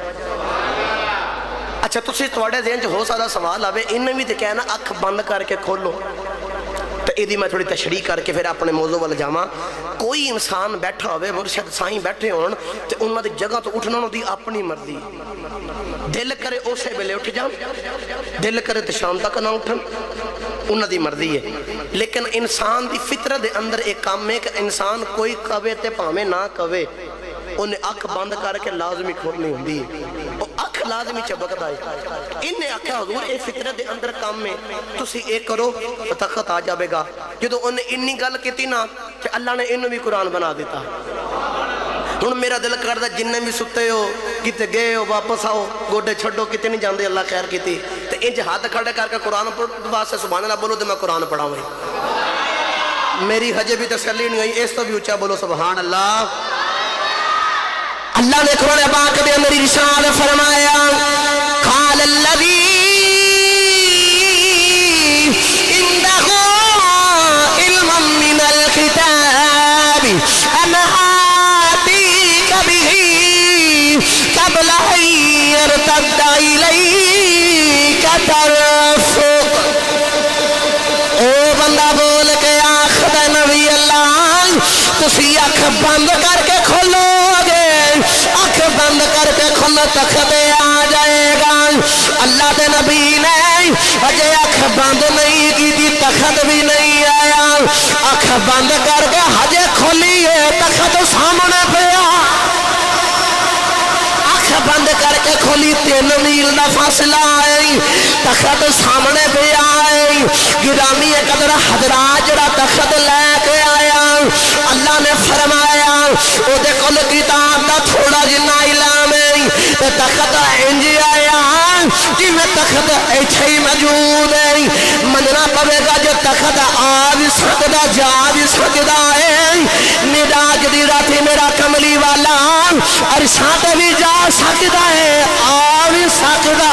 اچھا تو سی توڑے ذہن جو ہو سادہ سوال آوے انہیں بھی تو کہنا اکھ بند کر کے کھولو تو ایدی میں تھوڑی تشریح کر کے پھر اپنے موضوع والا جامع کوئی انسان بیٹھا ہوئے مرشد سائیں بیٹھے ہون تو انہوں نے جگہ تو اٹھنا نو دی اپنی مرضی دل کرے اسے بلے اٹھ جاؤں دل کرے تو شام تک نہ اٹھن انہوں دی مرضی ہے لیکن انسان دی فطرت دے اندر ایک کام ہے کہ انسان کوئی کوے تے پامے نہ کوے انہیں اکھ بند کر کے لازمی کھولنی ہوں دی وہ اکھ لازمی چبک دائے انہیں اکھا حضور اے فطرت دے اندر کام میں تسی ایک کرو تخت آ جاوے گا جدو انہیں انی گل کیتی نا کہ اللہ نے انہوں بھی قرآن بنا دیتا ہوں میرا دل کردہ جنہیں بھی ستے ہو کتے گئے ہو واپس آؤ گوڈے چھڑو کتے نہیں جاندے اللہ خیر کیتی تے انج ہاتھ کھڑے کر کے قرآن پڑھ واسطے سبحان اللہ بولو تے میں قرآن پڑھاں وہی میری حجے بھی تسلی نہیں ہوئی اس تو بھی اونچا بولو سبحان اللہ اللہ نے قرآن پاک دے اندر ارشاد فرمایا قال الذی عنده علم من الكتاب انا آتیک به قبل ان يرتد الیک طرفک او بندہ بول کے آخد نبی اللہ تسی اکھ بند کر کے کھولو اکھ بند کر کے کھل تختے آ جائے گا اللہ دے نبی نے اجے اکھ بند نہیں کی دی تخت بھی نہیں آیا اکھ بند کر کے ہجے کھولی ہے تخت سامنے پہ اکھ بند کر کے کھولی 3 میل دا فاصلہ آئی تخت سامنے پہ آئی گرامی قدر حضرات جڑا تخت لے کے آیا اللہ نے فرمایا او دے کل کتاب دا تھوڑا جنا علام ہے تے تخت انج آیا جی میں تخت ایتھے ہی موجود ہے مننا پوے گا جو تخت آ بھی سکدا جا بھی سکدا ہے نڈاج دی راتی میرا کملی والا عرشاں تے بھی جا سکدا ہے آ بھی سکدا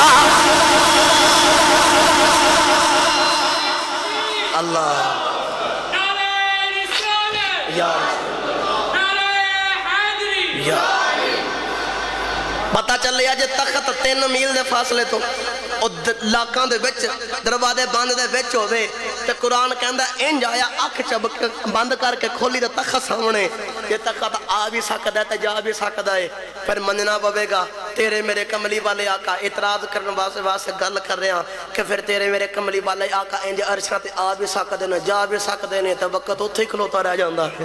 اللہ یا پتہ چل لیا جے تخت 3 میل دے فاصلے تو لاکاں دے وچ دروازے بند دے وچ ہوے تے قرآن کہندا انج آیا اکھ چبک بند کر کے کھولی تے تخت سامنے یہ تخت آ بھی سکدا ہے تے جا بھی سکدا ہے پر مننا پوے گا تیرے میرے کملی والے آقا اعتراض کرنے واسطے گل کر رہے ہیں کہ پھر تیرے میرے کملی والے آقا انج عرشاں تے آ بھی سکدے نے جا بھی سکدے نے تے وقت اوتھے ہی کھلوتا رہ جاندا ہے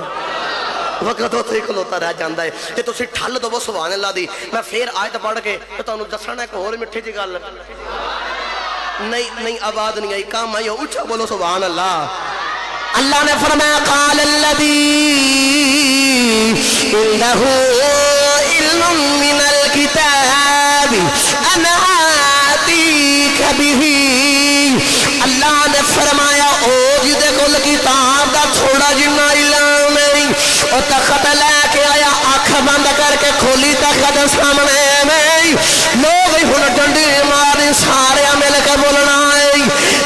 وقت ہوتا ہی کھلوتا رہ جاندہ ہے کہ تسی ٹھل دو سبحان اللہ دی میں پھر آیت پڑھ کے تو تانوں دسنا ایک اور مٹھی جی گل نہیں آواز نہیں آئی کام آئی اونچا بولو سبحان اللہ اللہ نے فرمایا قال الذی عنده علم من الكتاب انا آتیک به اللہ نے فرمایا او جدے کل کتاب دا تھوڑا جنا علم ہے او تخت لے کے آیا آنکھ بند کر کے کھولی تخت سامنے میں لوگ ہن ڈنڈی ماری سارے مل کے بولنا ہے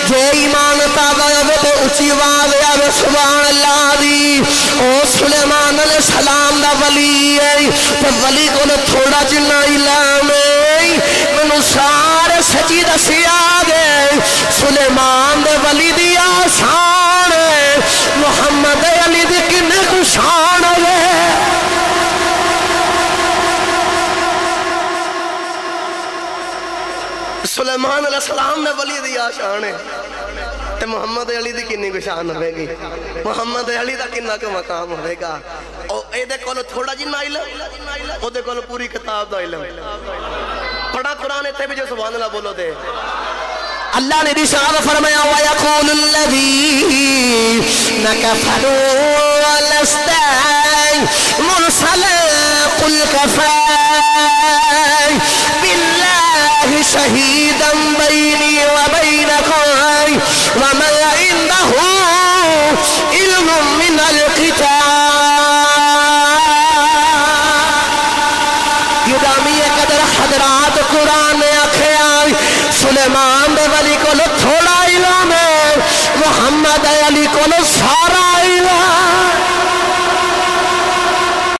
جو ایمان تازہ ہوئے تو اچھی آواز آوے سبحان اللہ دی او سلیمان علیہ السلام دا ولی ہے تو ولی کو تھوڑا جنا علم ہے منو سارے سچی دسی آگے سلیمان دے ولی دی آسان ہے محمد علی دی کنے کو شان ہے سلیمان علیہ السلام نے ولی دی آسان ہے تے محمد علی دی کنی کو شان ہوئے گی محمد علی دا کنہ کو مقام ہوئے گا اے دے کولو تھوڑا جنہ علم او دے کولو پوری کتاب دا علم پڑھا قرآن تے بھی جو سبحان اللہ بولو دے اللہ نے رسالہ فرمایا وَيَقُولُ الَّذِينَ كَفَرُوا لَسْتَ مُرْسَلًا قُلْ كَفَىٰ بِاللَّهِ شَهِيدًا بَيْنِي وَبَيْنَكُمْ وَمَنْ عِندَهُ عِلْمٌ مِّنَ الْكِتَابِ گرامی قدر حضرات قرآن نے آکھیا سلیمان دے ولی کو تھوڑا علم ہے محمد علی کو سارا